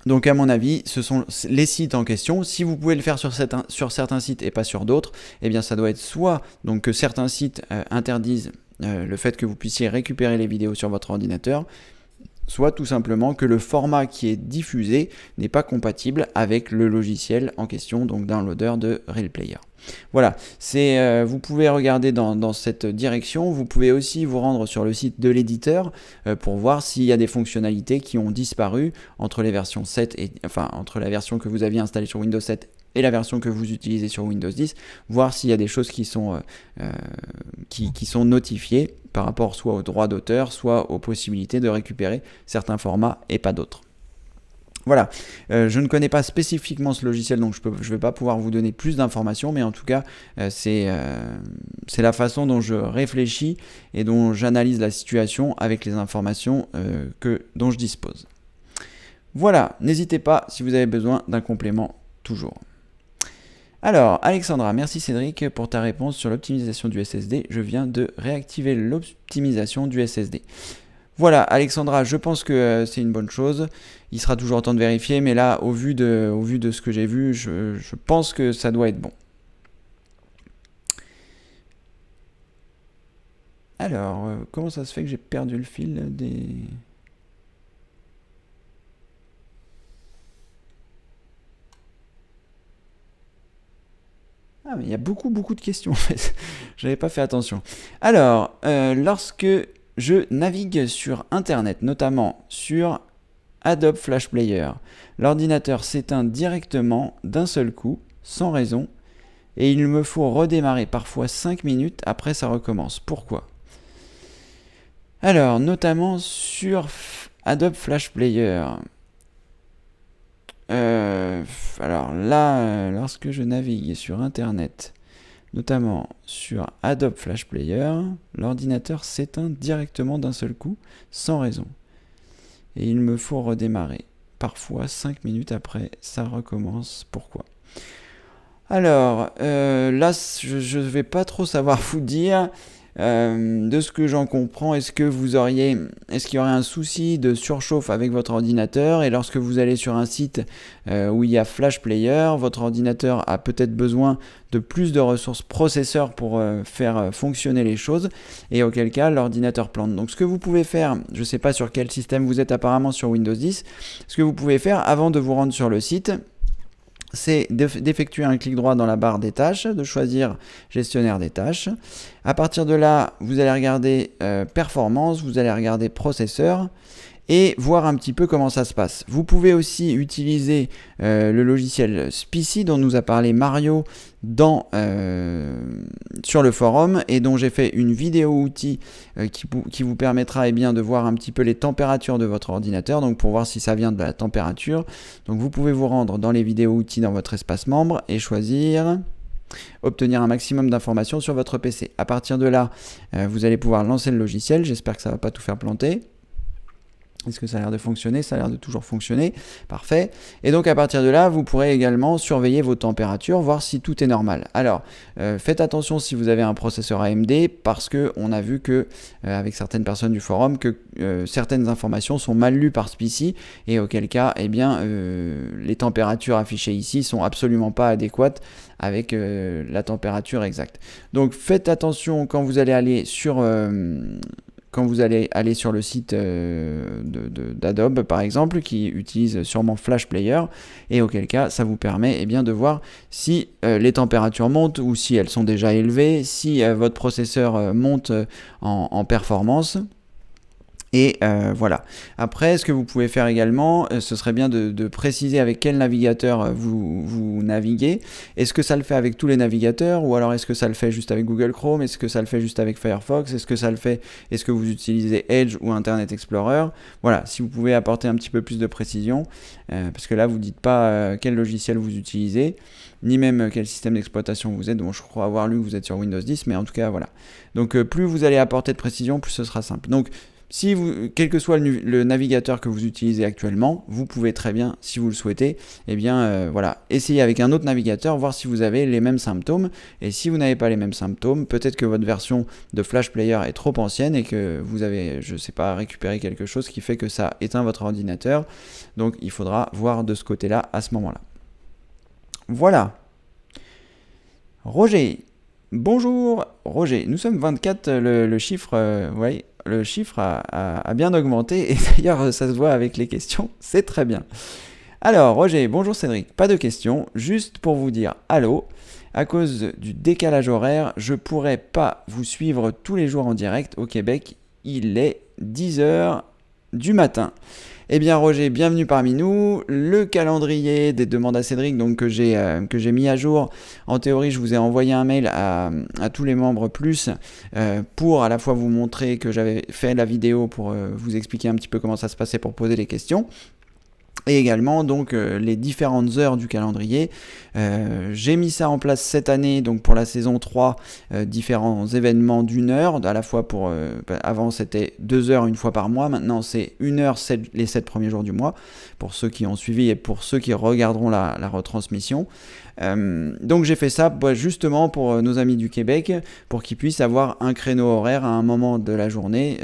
Donc à mon avis, ce sont les sites en question. Si vous pouvez le faire sur certains sites et pas sur d'autres, eh bien ça doit être soit donc, que certains sites interdisent le fait que vous puissiez récupérer les vidéos sur votre ordinateur, soit tout simplement que le format qui est diffusé n'est pas compatible avec le logiciel en question, donc Downloader de Real Player. Voilà, vous pouvez regarder dans cette direction. Vous pouvez aussi vous rendre sur le site de l'éditeur pour voir s'il y a des fonctionnalités qui ont disparu entre les versions 7 entre la version que vous aviez installée sur Windows 7 et la version que vous utilisez sur Windows 10, voir s'il y a des choses qui sont notifiées par rapport soit aux droits d'auteur, soit aux possibilités de récupérer certains formats et pas d'autres. Voilà, je ne connais pas spécifiquement ce logiciel, donc je ne vais pas pouvoir vous donner plus d'informations, mais en tout cas, c'est la façon dont je réfléchis et dont j'analyse la situation avec les informations dont je dispose. Voilà, n'hésitez pas si vous avez besoin d'un complément, toujours. Alors, Alexandra, merci Cédric pour ta réponse sur l'optimisation du SSD. Je viens de réactiver l'optimisation du SSD. Voilà, Alexandra, je pense que c'est une bonne chose. Il sera toujours temps de vérifier, mais là, au vu de ce que j'ai vu, je pense que ça doit être bon. Alors, comment ça se fait que j'ai perdu le fil des... Ah, mais il y a beaucoup de questions en fait. J'avais pas fait attention. Alors, lorsque je navigue sur Internet, notamment sur Adobe Flash Player, l'ordinateur s'éteint directement d'un seul coup, sans raison, et il me faut redémarrer parfois 5 minutes après ça recommence. Pourquoi ? Alors, notamment sur Adobe Flash Player. Alors là, lorsque je navigue sur Internet, notamment sur Adobe Flash Player, l'ordinateur s'éteint directement d'un seul coup, sans raison. Et il me faut redémarrer. Parfois, 5 minutes après, ça recommence. Pourquoi ? Alors, là, je ne vais pas trop savoir vous dire. De ce que j'en comprends, est-ce qu'il y aurait un souci de surchauffe avec votre ordinateur, et lorsque vous allez sur un site où il y a Flash Player, votre ordinateur a peut-être besoin de plus de ressources processeurs pour faire fonctionner les choses, et auquel cas l'ordinateur plante. Donc ce que vous pouvez faire, je ne sais pas sur quel système vous êtes, apparemment sur Windows 10, ce que vous pouvez faire avant de vous rendre sur le site, c'est d'effectuer un clic droit dans la barre des tâches, de choisir gestionnaire des tâches. À partir de là, vous allez regarder performance, vous allez regarder processeur et voir un petit peu comment ça se passe. Vous pouvez aussi utiliser le logiciel Spicy dont nous a parlé Mario sur le forum, et dont j'ai fait une vidéo outil qui vous permettra de voir un petit peu les températures de votre ordinateur, donc pour voir si ça vient de la température. Donc vous pouvez vous rendre dans les vidéos outils dans votre espace membre et choisir obtenir un maximum d'informations sur votre PC. À partir de là, vous allez pouvoir lancer le logiciel. J'espère que ça ne va pas tout faire planter. Est-ce que ça a l'air de fonctionner ? Ça a l'air de toujours fonctionner. Parfait. Et donc à partir de là, vous pourrez également surveiller vos températures, voir si tout est normal. Alors, faites attention si vous avez un processeur AMD, parce qu'on a vu que, avec certaines personnes du forum, que certaines informations sont mal lues par Spicy, et auquel cas, les températures affichées ici sont absolument pas adéquates avec la température exacte. Donc faites attention quand vous allez aller sur le site d'Adobe, par exemple, qui utilise sûrement Flash Player, et auquel cas, ça vous permet de voir si les températures montent ou si elles sont déjà élevées, si votre processeur monte en performance. Et voilà. Après, ce que vous pouvez faire également, ce serait bien de préciser avec quel navigateur vous naviguez. Est-ce que ça le fait avec tous les navigateurs, ou alors est-ce que ça le fait juste avec Google Chrome? Est-ce que ça le fait juste avec Firefox? Est-ce que vous utilisez Edge ou Internet Explorer? Voilà, si vous pouvez apporter un petit peu plus de précision, parce que là, vous ne dites pas quel logiciel vous utilisez, ni même quel système d'exploitation vous êtes. Bon, je crois avoir lu que vous êtes sur Windows 10, mais en tout cas, voilà. Donc, plus vous allez apporter de précision, plus ce sera simple. Donc, quel que soit le navigateur que vous utilisez actuellement, vous pouvez très bien, si vous le souhaitez, essayer avec un autre navigateur, voir si vous avez les mêmes symptômes. Et si vous n'avez pas les mêmes symptômes, peut-être que votre version de Flash Player est trop ancienne et que vous avez, je ne sais pas, récupéré quelque chose qui fait que ça éteint votre ordinateur. Donc il faudra voir de ce côté-là à ce moment-là. Voilà. Roger. Bonjour Roger. Nous sommes 24, le chiffre... Le chiffre a bien augmenté, et d'ailleurs ça se voit avec les questions, c'est très bien. Alors Roger, bonjour Cédric, pas de questions, juste pour vous dire allô. À cause du décalage horaire, je pourrais pas vous suivre tous les jours en direct au Québec, il est 10h du matin. Eh bien Roger, bienvenue parmi nous. Le calendrier des demandes à Cédric donc, que j'ai mis à jour. En théorie, je vous ai envoyé un mail à tous les membres plus pour à la fois vous montrer que j'avais fait la vidéo pour vous expliquer un petit peu comment ça se passait pour poser les questions. Et également donc les différentes heures du calendrier. J'ai mis ça en place cette année donc pour la saison 3, différents événements d'1 heure, à la fois pour avant c'était 2 heures une fois par mois, maintenant c'est 1 heure les 7 premiers jours du mois, pour ceux qui ont suivi et pour ceux qui regarderont la retransmission. Donc j'ai fait ça justement pour nos amis du Québec, pour qu'ils puissent avoir un créneau horaire à un moment de la journée,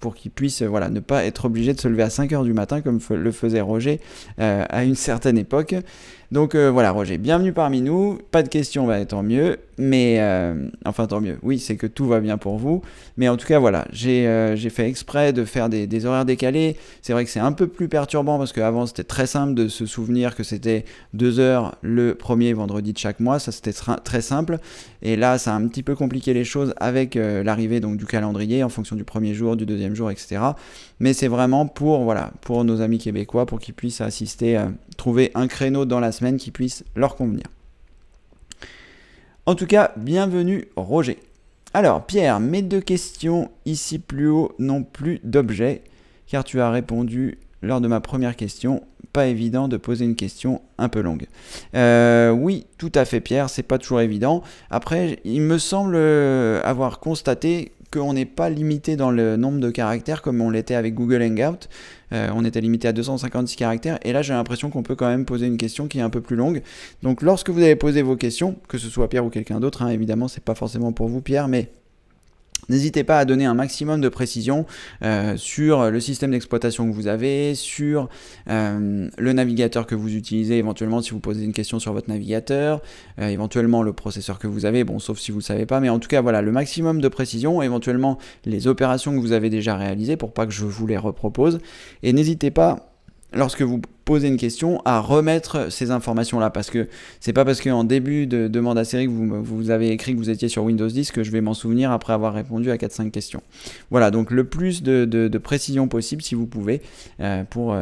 pour qu'ils puissent ne pas être obligés de se lever à 5h du matin comme le faisait Roger à une certaine époque. Donc voilà Roger, bienvenue parmi nous, pas de questions, tant mieux, mais enfin tant mieux, oui c'est que tout va bien pour vous, mais en tout cas voilà, j'ai fait exprès de faire des horaires décalés. C'est vrai que c'est un peu plus perturbant parce qu'avant c'était très simple de se souvenir que c'était 2 heures le premier vendredi de chaque mois, ça c'était très simple, et là ça a un petit peu compliqué les choses avec l'arrivée donc du calendrier en fonction du premier jour, du deuxième jour, etc. Mais c'est vraiment pour nos amis québécois, pour qu'ils puissent assister, trouver un créneau dans la semaine qui puisse leur convenir. En tout cas, bienvenue Roger. Alors Pierre, mes 2 questions ici plus haut n'ont plus d'objet, car tu as répondu lors de ma première question. Pas évident de poser une question un peu longue. Oui, tout à fait Pierre, c'est pas toujours évident. Après, il me semble avoir constaté qu'on n'est pas limité dans le nombre de caractères comme on l'était avec Google Hangout. On était limité à 256 caractères, et là j'ai l'impression qu'on peut quand même poser une question qui est un peu plus longue. Donc lorsque vous avez posé vos questions, que ce soit Pierre ou quelqu'un d'autre, évidemment c'est pas forcément pour vous Pierre, mais n'hésitez pas à donner un maximum de précision sur le système d'exploitation que vous avez, sur le navigateur que vous utilisez, éventuellement si vous posez une question sur votre navigateur, éventuellement le processeur que vous avez, sauf si vous ne le savez pas, mais en tout cas voilà, le maximum de précision, éventuellement les opérations que vous avez déjà réalisées pour pas que je vous les repropose, et n'hésitez pas, lorsque vous posez une question, à remettre ces informations-là, parce que c'est pas parce qu'en début de demande à série que vous avez écrit que vous étiez sur Windows 10 que je vais m'en souvenir après avoir répondu à 4-5 questions. Voilà, donc le plus de précision possible si vous pouvez, pour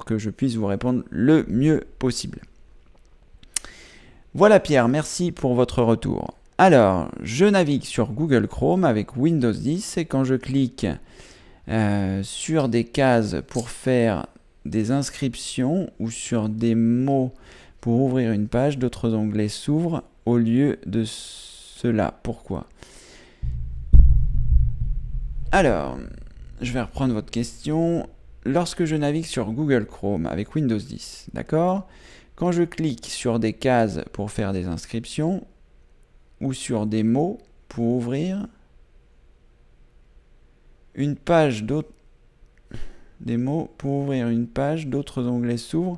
que je puisse vous répondre le mieux possible. Voilà Pierre, merci pour votre retour. Alors, je navigue sur Google Chrome avec Windows 10, et quand je clique sur des cases pour faire des inscriptions ou sur des mots pour ouvrir une page, d'autres onglets s'ouvrent au lieu de cela. Pourquoi ? Alors, je vais reprendre votre question. Lorsque je navigue sur Google Chrome avec Windows 10, d'accord ? Quand je clique sur des cases pour faire des inscriptions ou sur des mots pour ouvrir une page des mots pour ouvrir une page, d'autres onglets s'ouvrent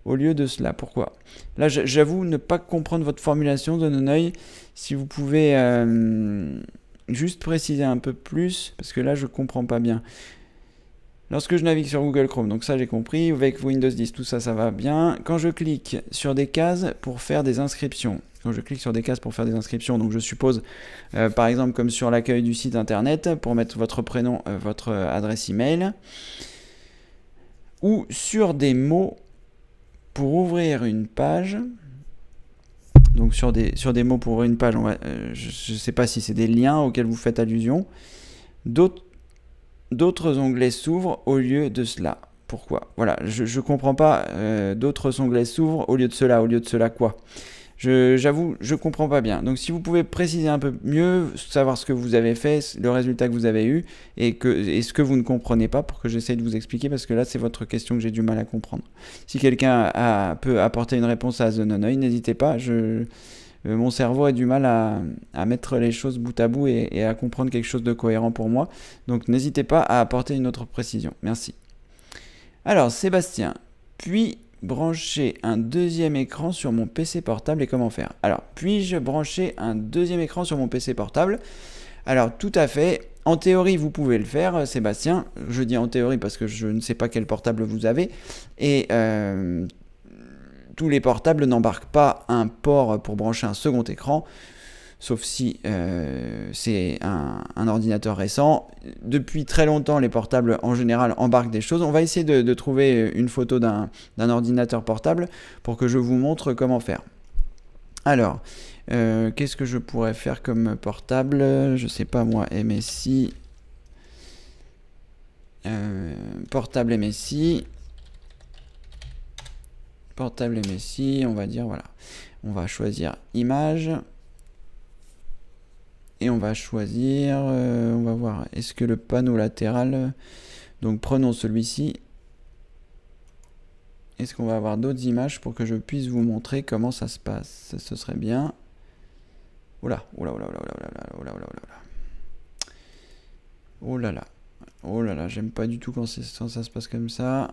au lieu de cela. Pourquoi ? Là, j'avoue ne pas comprendre votre formulation de Nonoeil. Si vous pouvez juste préciser un peu plus, parce que là, je ne comprends pas bien. Lorsque je navigue sur Google Chrome, donc ça j'ai compris, avec Windows 10, tout ça, ça va bien. Quand je clique sur des cases pour faire des inscriptions, donc je suppose, par exemple, comme sur l'accueil du site internet, pour mettre votre prénom, votre adresse email, ou sur des mots pour ouvrir une page. Donc sur des mots pour ouvrir une page, je ne sais pas si c'est des liens auxquels vous faites allusion. D'autres onglets s'ouvrent au lieu de cela. Pourquoi ? Voilà, je ne comprends pas. D'autres onglets s'ouvrent au lieu de cela. Au lieu de cela quoi ? J'avoue, je comprends pas bien. Donc si vous pouvez préciser un peu mieux, savoir ce que vous avez fait, le résultat que vous avez eu, et ce que vous ne comprenez pas, pour que j'essaye de vous expliquer, parce que là c'est votre question que j'ai du mal à comprendre. Si quelqu'un peut apporter une réponse à The Nonoeil, n'hésitez pas. Mon cerveau a du mal à mettre les choses bout à bout et à comprendre quelque chose de cohérent pour moi. Donc n'hésitez pas à apporter une autre précision. Merci. Alors Sébastien, puis brancher un deuxième écran sur mon PC portable et comment faire ? Alors, puis-je brancher un deuxième écran sur mon PC portable ? Alors, tout à fait. En théorie, vous pouvez le faire, Sébastien. Je dis en théorie parce que je ne sais pas quel portable vous avez. Et tous les portables n'embarquent pas un port pour brancher un second écran. sauf si c'est un ordinateur récent. Depuis très longtemps, les portables en général embarquent des choses. On va essayer de trouver une photo d'un ordinateur portable pour que je vous montre comment faire. Alors, qu'est-ce que je pourrais faire comme portable? Je sais pas moi, MSI. Portable MSI. Portable MSI, on va dire, voilà. On va choisir image. Et on va choisir, on va voir, est-ce que le panneau latéral, donc prenons celui-ci. Est-ce qu'on va avoir d'autres images pour que je puisse vous montrer comment ça se passe? Ce serait bien. Oula, oula, oula, oula, oula, oula, oula, oula, oula. Oh là là. Oh là là, j'aime pas du tout quand ça se passe comme ça.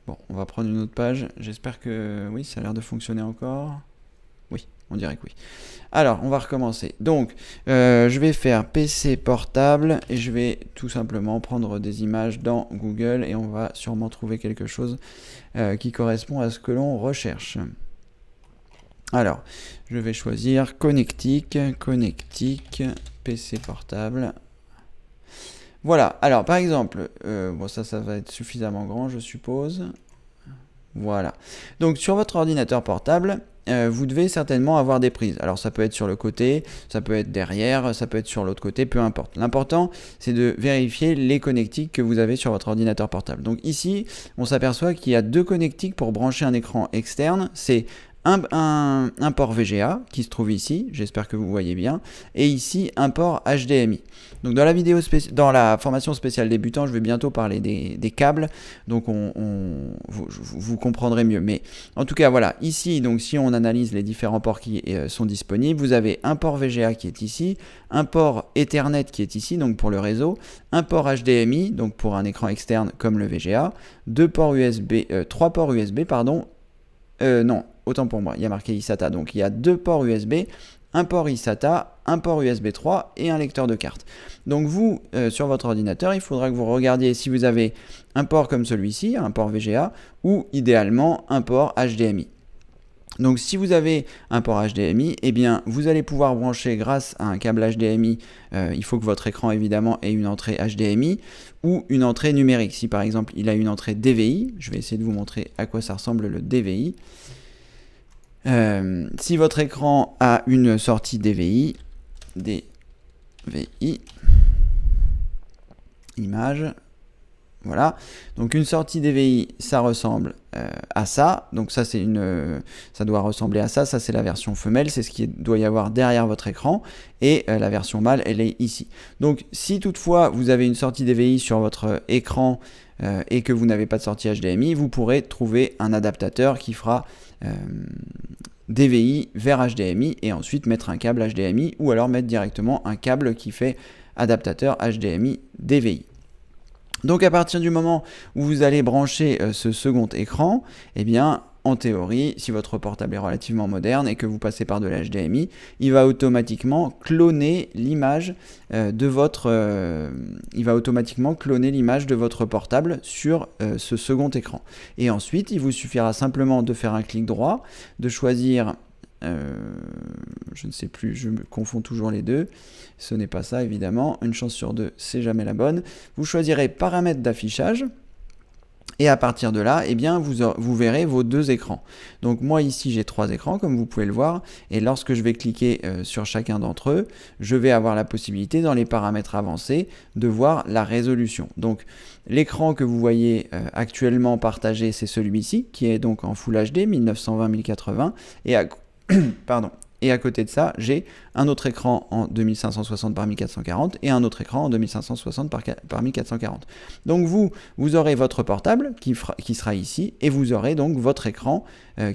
Bon, on va prendre une autre page. J'espère que oui, ça a l'air de fonctionner encore. Oui, on dirait que oui. Alors, on va recommencer. Donc, je vais faire PC portable et je vais tout simplement prendre des images dans Google et on va sûrement trouver quelque chose qui correspond à ce que l'on recherche. Alors, je vais choisir Connectic, PC portable. Voilà, alors par exemple, bon ça va être suffisamment grand je suppose. Voilà. Donc sur votre ordinateur portable, vous devez certainement avoir des prises. Alors ça peut être sur le côté, ça peut être derrière, ça peut être sur l'autre côté, peu importe. L'important, c'est de vérifier les connectiques que vous avez sur votre ordinateur portable. Donc ici, on s'aperçoit qu'il y a deux connectiques pour brancher un écran externe. C'est un port VGA qui se trouve ici, j'espère que vous voyez bien, et ici un port HDMI. Donc dans la formation spéciale débutant, je vais bientôt parler des câbles, donc vous comprendrez mieux. Mais en tout cas, voilà, ici, donc si on analyse les différents ports qui sont disponibles, vous avez un port VGA qui est ici, un port Ethernet qui est ici, donc pour le réseau, un port HDMI, donc pour un écran externe comme le VGA, trois ports USB, pardon, non, autant pour moi, il y a marqué eSATA, donc il y a deux ports USB, un port eSATA, un port USB 3 et un lecteur de carte. Donc vous, sur votre ordinateur, il faudra que vous regardiez si vous avez un port comme celui-ci, un port VGA, ou idéalement un port HDMI. Donc si vous avez un port HDMI, eh bien vous allez pouvoir brancher grâce à un câble HDMI, il faut que votre écran évidemment ait une entrée HDMI ou une entrée numérique. Si par exemple il a une entrée DVI, je vais essayer de vous montrer à quoi ça ressemble le DVI. Si votre écran a une sortie DVI, image, voilà, donc une sortie DVI, ça ressemble à ça, donc ça ça doit ressembler à ça, ça c'est la version femelle, c'est ce qu'il doit y avoir derrière votre écran, et la version mâle, elle est ici. Donc si toutefois vous avez une sortie DVI sur votre écran et que vous n'avez pas de sortie HDMI, vous pourrez trouver un adaptateur qui fera DVI vers HDMI et ensuite mettre un câble HDMI ou alors mettre directement un câble qui fait adaptateur HDMI DVI. Donc à partir du moment où vous allez brancher ce second écran, eh bien en théorie, si votre portable est relativement moderne et que vous passez par de l'HDMI, il va automatiquement cloner l'image de votre portable sur ce second écran. Et ensuite, il vous suffira simplement de faire un clic droit, de choisir je ne sais plus, je me confonds toujours les deux, ce n'est pas ça évidemment, une chance sur deux, c'est jamais la bonne. Vous choisirez paramètres d'affichage et à partir de là, eh bien, vous verrez vos deux écrans. Donc moi ici j'ai trois écrans comme vous pouvez le voir et lorsque je vais cliquer sur chacun d'entre eux, je vais avoir la possibilité dans les paramètres avancés de voir la résolution. Donc l'écran que vous voyez actuellement partagé, c'est celui-ci qui est donc en Full HD 1920-1080 et et à côté de ça, j'ai un autre écran en 2560 par 1440 et un autre écran en 2560 par 1440. Donc vous aurez votre portable qui sera ici et vous aurez donc votre écran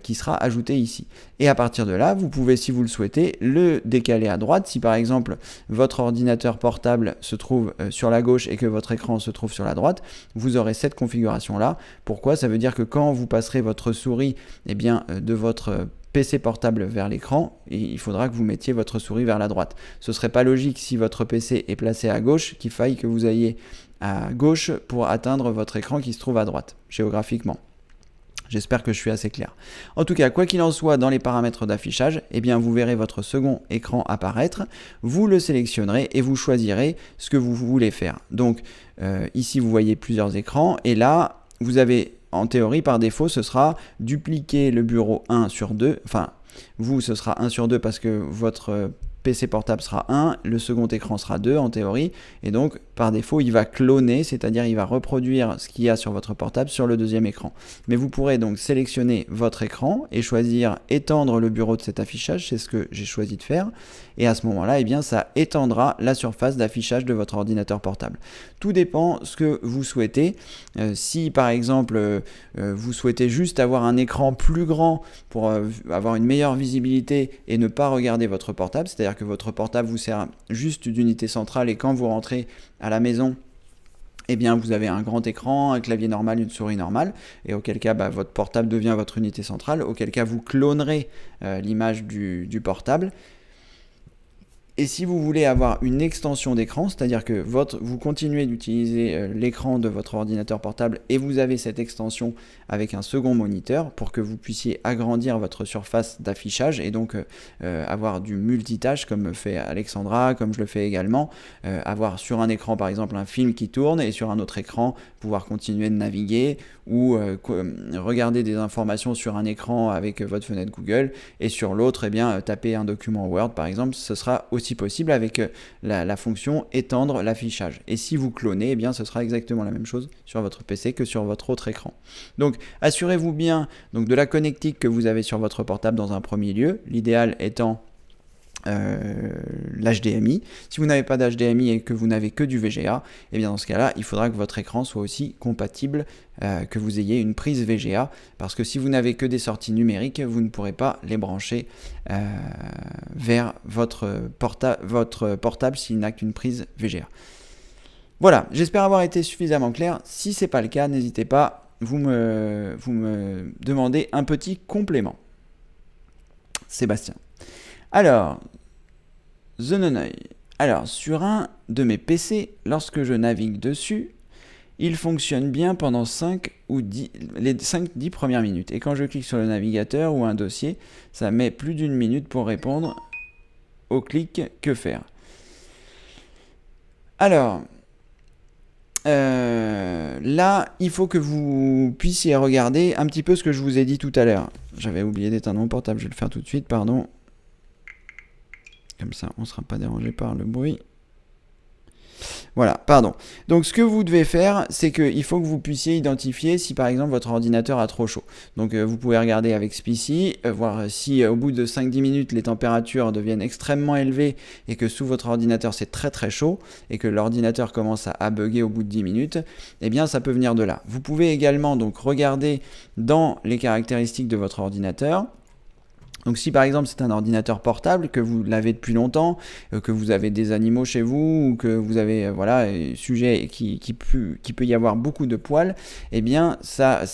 qui sera ajouté ici. Et à partir de là, vous pouvez, si vous le souhaitez, le décaler à droite. Si par exemple votre ordinateur portable se trouve sur la gauche et que votre écran se trouve sur la droite, vous aurez cette configuration-là. Pourquoi? Ça veut dire que quand vous passerez votre souris de votre PC portable vers l'écran, il faudra que vous mettiez votre souris vers la droite. Ce serait pas logique si votre PC est placé à gauche qu'il faille que vous ayez à gauche pour atteindre votre écran qui se trouve à droite, géographiquement. J'espère que je suis assez clair. En tout cas, quoi qu'il en soit, dans les paramètres d'affichage, eh bien, vous verrez votre second écran apparaître, vous le sélectionnerez et vous choisirez ce que vous voulez faire. Donc, ici, vous voyez plusieurs écrans et là, vous avez, en théorie, par défaut, ce sera dupliquer le bureau 1 sur 2, enfin, vous, ce sera 1 sur 2 parce que votre PC portable sera 1, le second écran sera 2 en théorie, et donc par défaut il va cloner, c'est-à-dire il va reproduire ce qu'il y a sur votre portable sur le deuxième écran. Mais vous pourrez donc sélectionner votre écran et choisir étendre le bureau de cet affichage, c'est ce que j'ai choisi de faire, et à ce moment-là, eh bien, ça étendra la surface d'affichage de votre ordinateur portable. Tout dépend ce que vous souhaitez. Si par exemple vous souhaitez juste avoir un écran plus grand pour avoir une meilleure visibilité et ne pas regarder votre portable, c'est-à-dire que votre portable vous sert juste d'unité centrale et quand vous rentrez à la maison, eh bien vous avez un grand écran, un clavier normal, une souris normale, et auquel cas votre portable devient votre unité centrale, auquel cas vous clonerez l'image du portable. Et si vous voulez avoir une extension d'écran, c'est-à-dire que vous continuez d'utiliser l'écran de votre ordinateur portable et vous avez cette extension avec un second moniteur pour que vous puissiez agrandir votre surface d'affichage et donc avoir du multitâche comme fait Alexandra, comme je le fais également, avoir sur un écran par exemple un film qui tourne et sur un autre écran pouvoir continuer de naviguer ou regarder des informations sur un écran avec votre fenêtre Google et sur l'autre eh bien taper un document Word par exemple, ce sera aussi possible avec la fonction étendre l'affichage. Et si vous clonez, eh bien ce sera exactement la même chose sur votre PC que sur votre autre écran. Donc assurez-vous bien donc, de la connectique que vous avez sur votre portable dans un premier lieu, l'idéal étant l'HDMI. Si vous n'avez pas d'HDMI et que vous n'avez que du VGA, et bien dans ce cas-là, il faudra que votre écran soit aussi compatible, que vous ayez une prise VGA, parce que si vous n'avez que des sorties numériques, vous ne pourrez pas les brancher vers votre portable s'il n'a qu'une prise VGA. Voilà, j'espère avoir été suffisamment clair. Si ce n'est pas le cas, n'hésitez pas, vous me demandez un petit complément. Sébastien. Alors, The Nonoï. Alors, sur un de mes PC, lorsque je navigue dessus, il fonctionne bien pendant les 5-10 premières minutes. Et quand je clique sur le navigateur ou un dossier, ça met plus d'une minute pour répondre au clic que faire. Alors, là, il faut que vous puissiez regarder un petit peu ce que je vous ai dit tout à l'heure. J'avais oublié d'éteindre mon portable, je vais le faire tout de suite, pardon. Comme ça, on ne sera pas dérangé par le bruit. Voilà, pardon. Donc ce que vous devez faire, c'est qu'il faut que vous puissiez identifier si par exemple votre ordinateur a trop chaud. Donc vous pouvez regarder avec Spicy, voir si au bout de 5-10 minutes les températures deviennent extrêmement élevées et que sous votre ordinateur c'est très très chaud et que l'ordinateur commence à bugger au bout de 10 minutes, eh bien ça peut venir de là. Vous pouvez également donc regarder dans les caractéristiques de votre ordinateur. Donc si par exemple c'est un ordinateur portable, que vous l'avez depuis longtemps, que vous avez des animaux chez vous, ou que vous avez sujet qui peut y avoir beaucoup de poils, eh bien ça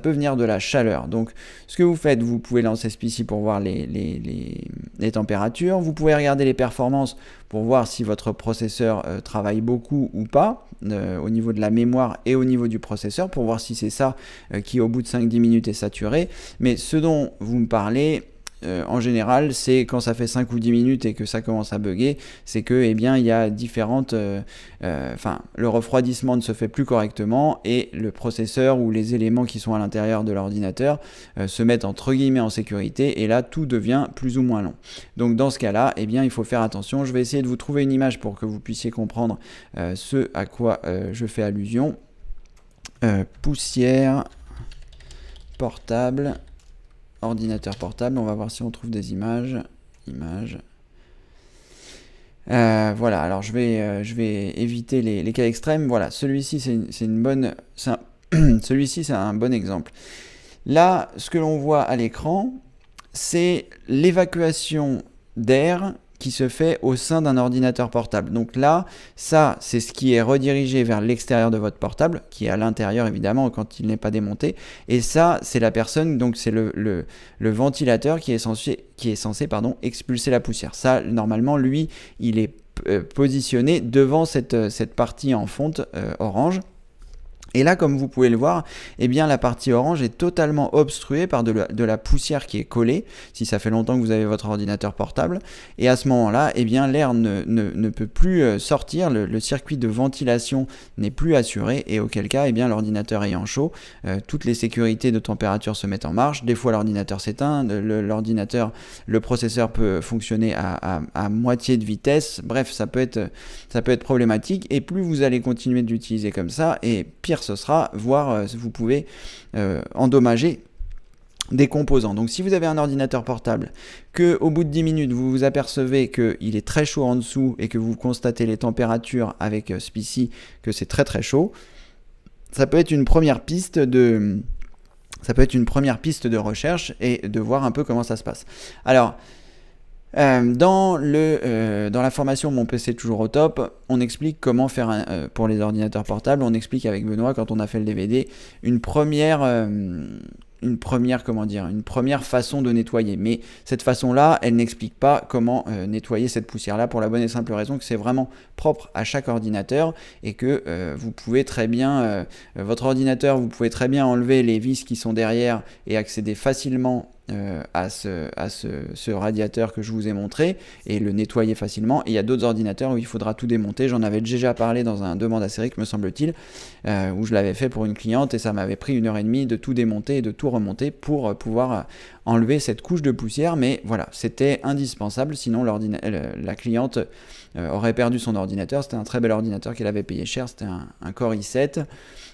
peut venir de la chaleur. Donc ce que vous faites, vous pouvez lancer Spicy pour voir les températures, vous pouvez regarder les performances pour voir si votre processeur travaille beaucoup ou pas, au niveau de la mémoire et au niveau du processeur, pour voir si c'est ça qui au bout de 5-10 minutes est saturé. Mais ce dont vous me parlez, en général, c'est quand ça fait 5 ou 10 minutes et que ça commence à bugger, c'est que eh bien, il y a différentes... le refroidissement ne se fait plus correctement et le processeur ou les éléments qui sont à l'intérieur de l'ordinateur se mettent entre guillemets en sécurité et là, tout devient plus ou moins long. Donc dans ce cas-là, eh bien, il faut faire attention. Je vais essayer de vous trouver une image pour que vous puissiez comprendre ce à quoi je fais allusion. Poussière portable... ordinateur portable, on va voir si on trouve des images. Voilà, alors je vais éviter les cas extrêmes. Voilà, celui-ci celui-ci c'est un bon exemple. Là, ce que l'on voit à l'écran, c'est l'évacuation d'air qui se fait au sein d'un ordinateur portable. Donc là, ça, c'est ce qui est redirigé vers l'extérieur de votre portable, qui est à l'intérieur évidemment quand il n'est pas démonté. Et ça, c'est la personne, donc c'est le ventilateur qui est censé expulser la poussière. Ça, normalement, lui, il est positionné devant cette partie en fonte orange. Et là, comme vous pouvez le voir, eh bien, la partie orange est totalement obstruée par de la poussière qui est collée, si ça fait longtemps que vous avez votre ordinateur portable. Et à ce moment-là, eh bien, l'air ne peut plus sortir, le circuit de ventilation n'est plus assuré, et auquel cas, eh bien, l'ordinateur ayant chaud, toutes les sécurités de température se mettent en marche. Des fois, l'ordinateur s'éteint, le processeur peut fonctionner à moitié de vitesse. Bref, ça peut être problématique. Et plus vous allez continuer de l'utiliser comme ça, et pire ce sera, voire vous pouvez endommager des composants. Donc si vous avez un ordinateur portable, que au bout de 10 minutes vous vous apercevez qu'il est très chaud en dessous et que vous constatez les températures avec SPICY que c'est très très chaud, ça peut être une première piste de recherche et de voir un peu comment ça se passe. Alors, dans la formation Mon PC toujours au top, on explique comment faire pour les ordinateurs portables. On explique avec Benoît, quand on a fait le DVD, une première façon de nettoyer. Mais cette façon-là, elle n'explique pas comment nettoyer cette poussière-là, pour la bonne et simple raison que c'est vraiment propre à chaque ordinateur et que vous pouvez très bien, votre ordinateur, vous pouvez très bien enlever les vis qui sont derrière et accéder facilement à ce radiateur que je vous ai montré et le nettoyer facilement. Et il y a d'autres ordinateurs où il faudra tout démonter. J'en avais déjà parlé dans un demande acérique, me semble-t-il, où je l'avais fait pour une cliente et ça m'avait pris 1h30 de tout démonter et de tout remonter pour pouvoir enlever cette couche de poussière. Mais voilà, c'était indispensable, sinon la cliente aurait perdu son ordinateur. C'était un très bel ordinateur qu'elle avait payé cher, c'était un Core i7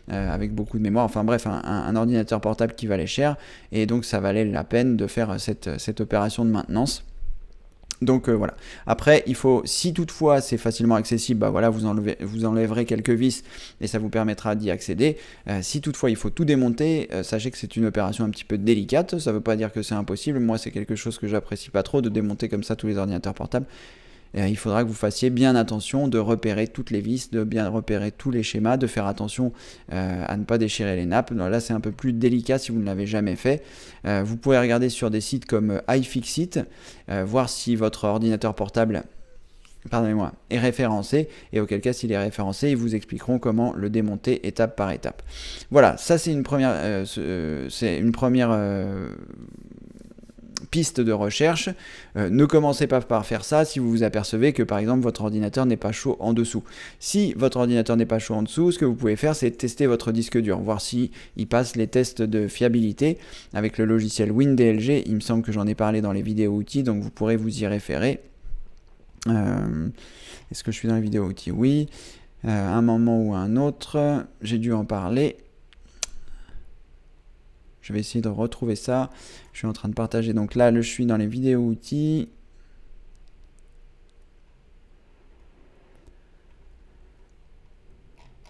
avec beaucoup de mémoire, enfin bref, un ordinateur portable qui valait cher, et donc ça valait la peine de faire cette opération de maintenance. Donc voilà. Après, si toutefois c'est facilement accessible, bah voilà, vous enlèverez quelques vis et ça vous permettra d'y accéder. Si toutefois il faut tout démonter, sachez que c'est une opération un petit peu délicate. Ça ne veut pas dire que c'est impossible. Moi, c'est quelque chose que j'apprécie pas trop, de démonter comme ça tous les ordinateurs portables. Il faudra que vous fassiez bien attention de repérer toutes les vis, de bien repérer tous les schémas, de faire attention à ne pas déchirer les nappes. Donc là, c'est un peu plus délicat si vous ne l'avez jamais fait. Vous pouvez regarder sur des sites comme iFixit, voir si votre ordinateur portable est référencé, et auquel cas, s'il est référencé, ils vous expliqueront comment le démonter étape par étape. Voilà, ça c'est une première piste de recherche. Ne commencez pas par faire ça si vous vous apercevez que par exemple votre ordinateur n'est pas chaud en dessous. Si votre ordinateur n'est pas chaud en dessous, ce que vous pouvez faire, c'est tester votre disque dur, voir si il passe les tests de fiabilité avec le logiciel WinDLG. Il me semble que j'en ai parlé dans les vidéos outils, donc vous pourrez vous y référer. Est-ce que je suis dans les vidéos outils? Oui. Un moment ou un autre, j'ai dû en parler. Je vais essayer de retrouver ça. Je suis en train de partager. Donc là, je suis dans les vidéos outils.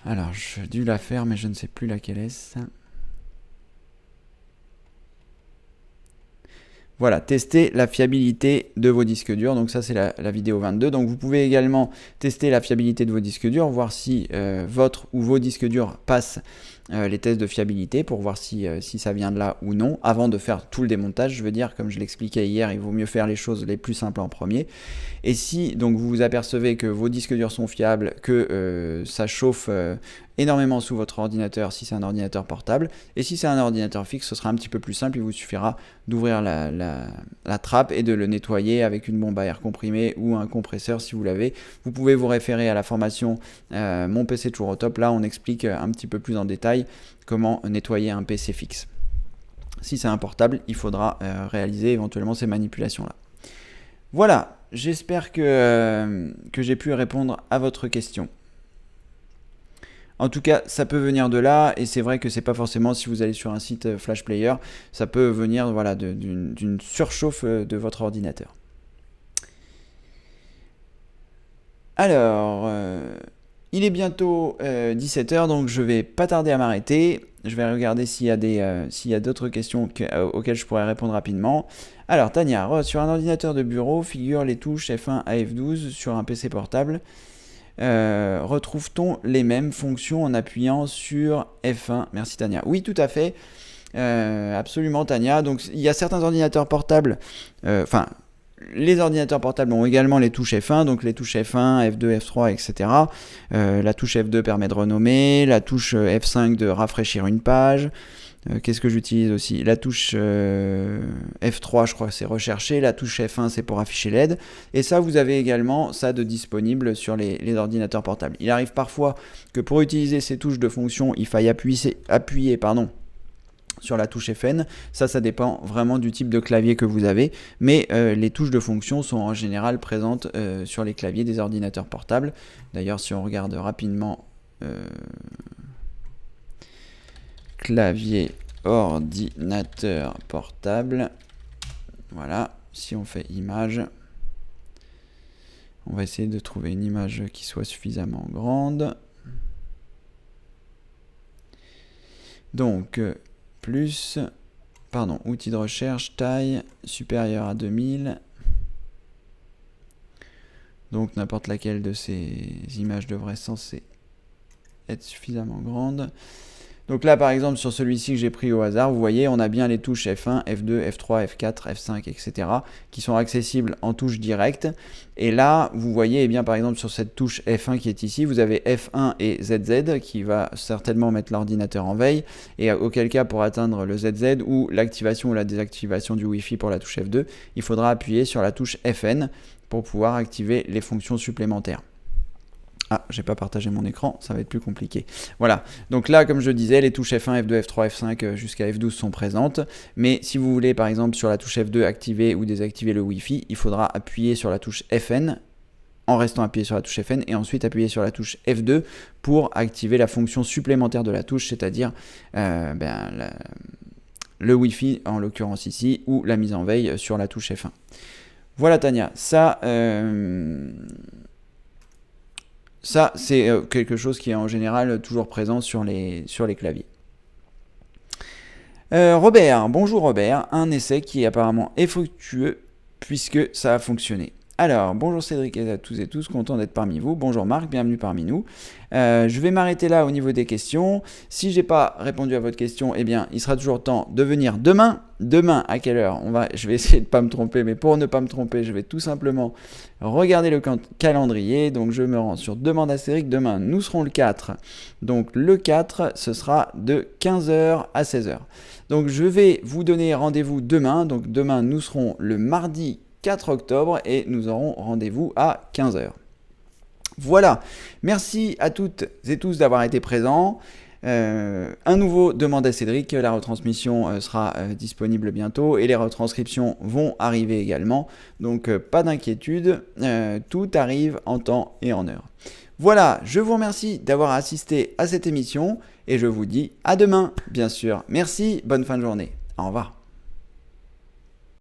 Alors, j'ai dû la faire, mais je ne sais plus laquelle est-ce. Voilà, tester la fiabilité de vos disques durs. Donc ça, c'est la vidéo 22. Donc vous pouvez également tester la fiabilité de vos disques durs, voir si votre ou vos disques durs passent les tests de fiabilité, pour voir si ça vient de là ou non, avant de faire tout le démontage. Je veux dire, comme je l'expliquais hier, il vaut mieux faire les choses les plus simples en premier. Et si donc vous vous apercevez que vos disques durs sont fiables, que ça chauffe énormément sous votre ordinateur si c'est un ordinateur portable, et si c'est un ordinateur fixe, ce sera un petit peu plus simple. Il vous suffira d'ouvrir la trappe et de le nettoyer avec une bombe à air comprimé ou un compresseur si vous l'avez. Vous pouvez vous référer à la formation Mon PC toujours au top. Là, on explique un petit peu plus en détail comment nettoyer un PC fixe. Si c'est un portable, il faudra réaliser éventuellement ces manipulations-là. Voilà, j'espère que j'ai pu répondre à votre question. En tout cas, ça peut venir de là, et c'est vrai que c'est pas forcément, si vous allez sur un site Flash Player, ça peut venir voilà, d'une surchauffe de votre ordinateur. Alors, il est bientôt 17h, donc je vais pas tarder à m'arrêter. Je vais regarder s'il y a d'autres questions auxquelles je pourrais répondre rapidement. Alors, Tania, sur un ordinateur de bureau, figurent les touches F1 à F12 sur un PC portable. Retrouve-t-on les mêmes fonctions en appuyant sur F1? Merci Tania. Oui, tout à fait. Absolument Tania. Donc il y a certains ordinateurs portables, les ordinateurs portables ont également les touches F1, donc les touches F1, F2, F3, etc. La touche F2 permet de renommer, la touche F5 de rafraîchir une page. Qu'est-ce que j'utilise aussi? La touche F3, je crois que c'est rechercher. La touche F1, c'est pour afficher l'aide. Et ça, vous avez également ça de disponible sur les ordinateurs portables. Il arrive parfois que pour utiliser ces touches de fonction, il faille appuyer sur la touche FN. Ça dépend vraiment du type de clavier que vous avez. Mais les touches de fonction sont en général présentes sur les claviers des ordinateurs portables. D'ailleurs, si on regarde rapidement... clavier ordinateur portable, voilà, si on fait image, on va essayer de trouver une image qui soit suffisamment grande. Donc outil de recherche, taille supérieure à 2000. Donc n'importe laquelle de ces images devrait censée être suffisamment grande. Donc là, par exemple, sur celui-ci que j'ai pris au hasard, vous voyez, on a bien les touches F1, F2, F3, F4, F5, etc. qui sont accessibles en touche directe. Et là, vous voyez, eh bien, par exemple, sur cette touche F1 qui est ici, vous avez F1 et ZZ qui va certainement mettre l'ordinateur en veille. Et auquel cas, pour atteindre le ZZ ou l'activation ou la désactivation du Wi-Fi pour la touche F2, il faudra appuyer sur la touche FN pour pouvoir activer les fonctions supplémentaires. Ah, j'ai pas partagé mon écran, ça va être plus compliqué. Voilà, donc là, comme je disais, les touches F1, F2, F3, F5 jusqu'à F12 sont présentes. Mais si vous voulez, par exemple, sur la touche F2, activer ou désactiver le Wi-Fi, il faudra appuyer sur la touche FN, en restant appuyé sur la touche FN, et ensuite appuyer sur la touche F2 pour activer la fonction supplémentaire de la touche, c'est-à-dire le Wi-Fi, en l'occurrence ici, ou la mise en veille sur la touche F1. Voilà, Tania, ça, c'est quelque chose qui est en général toujours présent sur les claviers. Robert, bonjour Robert, un essai qui apparemment est fructueux puisque ça a fonctionné. Alors, bonjour Cédric et à tous et tous, content d'être parmi vous. Bonjour Marc, bienvenue parmi nous. Je vais m'arrêter là au niveau des questions. Si j'ai pas répondu à votre question, eh bien, il sera toujours temps de venir demain. Demain, à quelle heure? Je vais essayer de ne pas me tromper, mais pour ne pas me tromper, je vais tout simplement regarder le calendrier. Donc, je me rends sur Demande à Cédric. Demain, nous serons le 4. Donc, le 4, ce sera de 15h à 16h. Donc, je vais vous donner rendez-vous demain. Donc, demain, nous serons le mardi 4 octobre et nous aurons rendez-vous à 15h. Voilà, merci à toutes et tous d'avoir été présents. Un nouveau Demande à Cédric, la retransmission sera disponible bientôt et les retranscriptions vont arriver également. Donc pas d'inquiétude, tout arrive en temps et en heure. Voilà, je vous remercie d'avoir assisté à cette émission et je vous dis à demain, bien sûr. Merci, bonne fin de journée. Au revoir.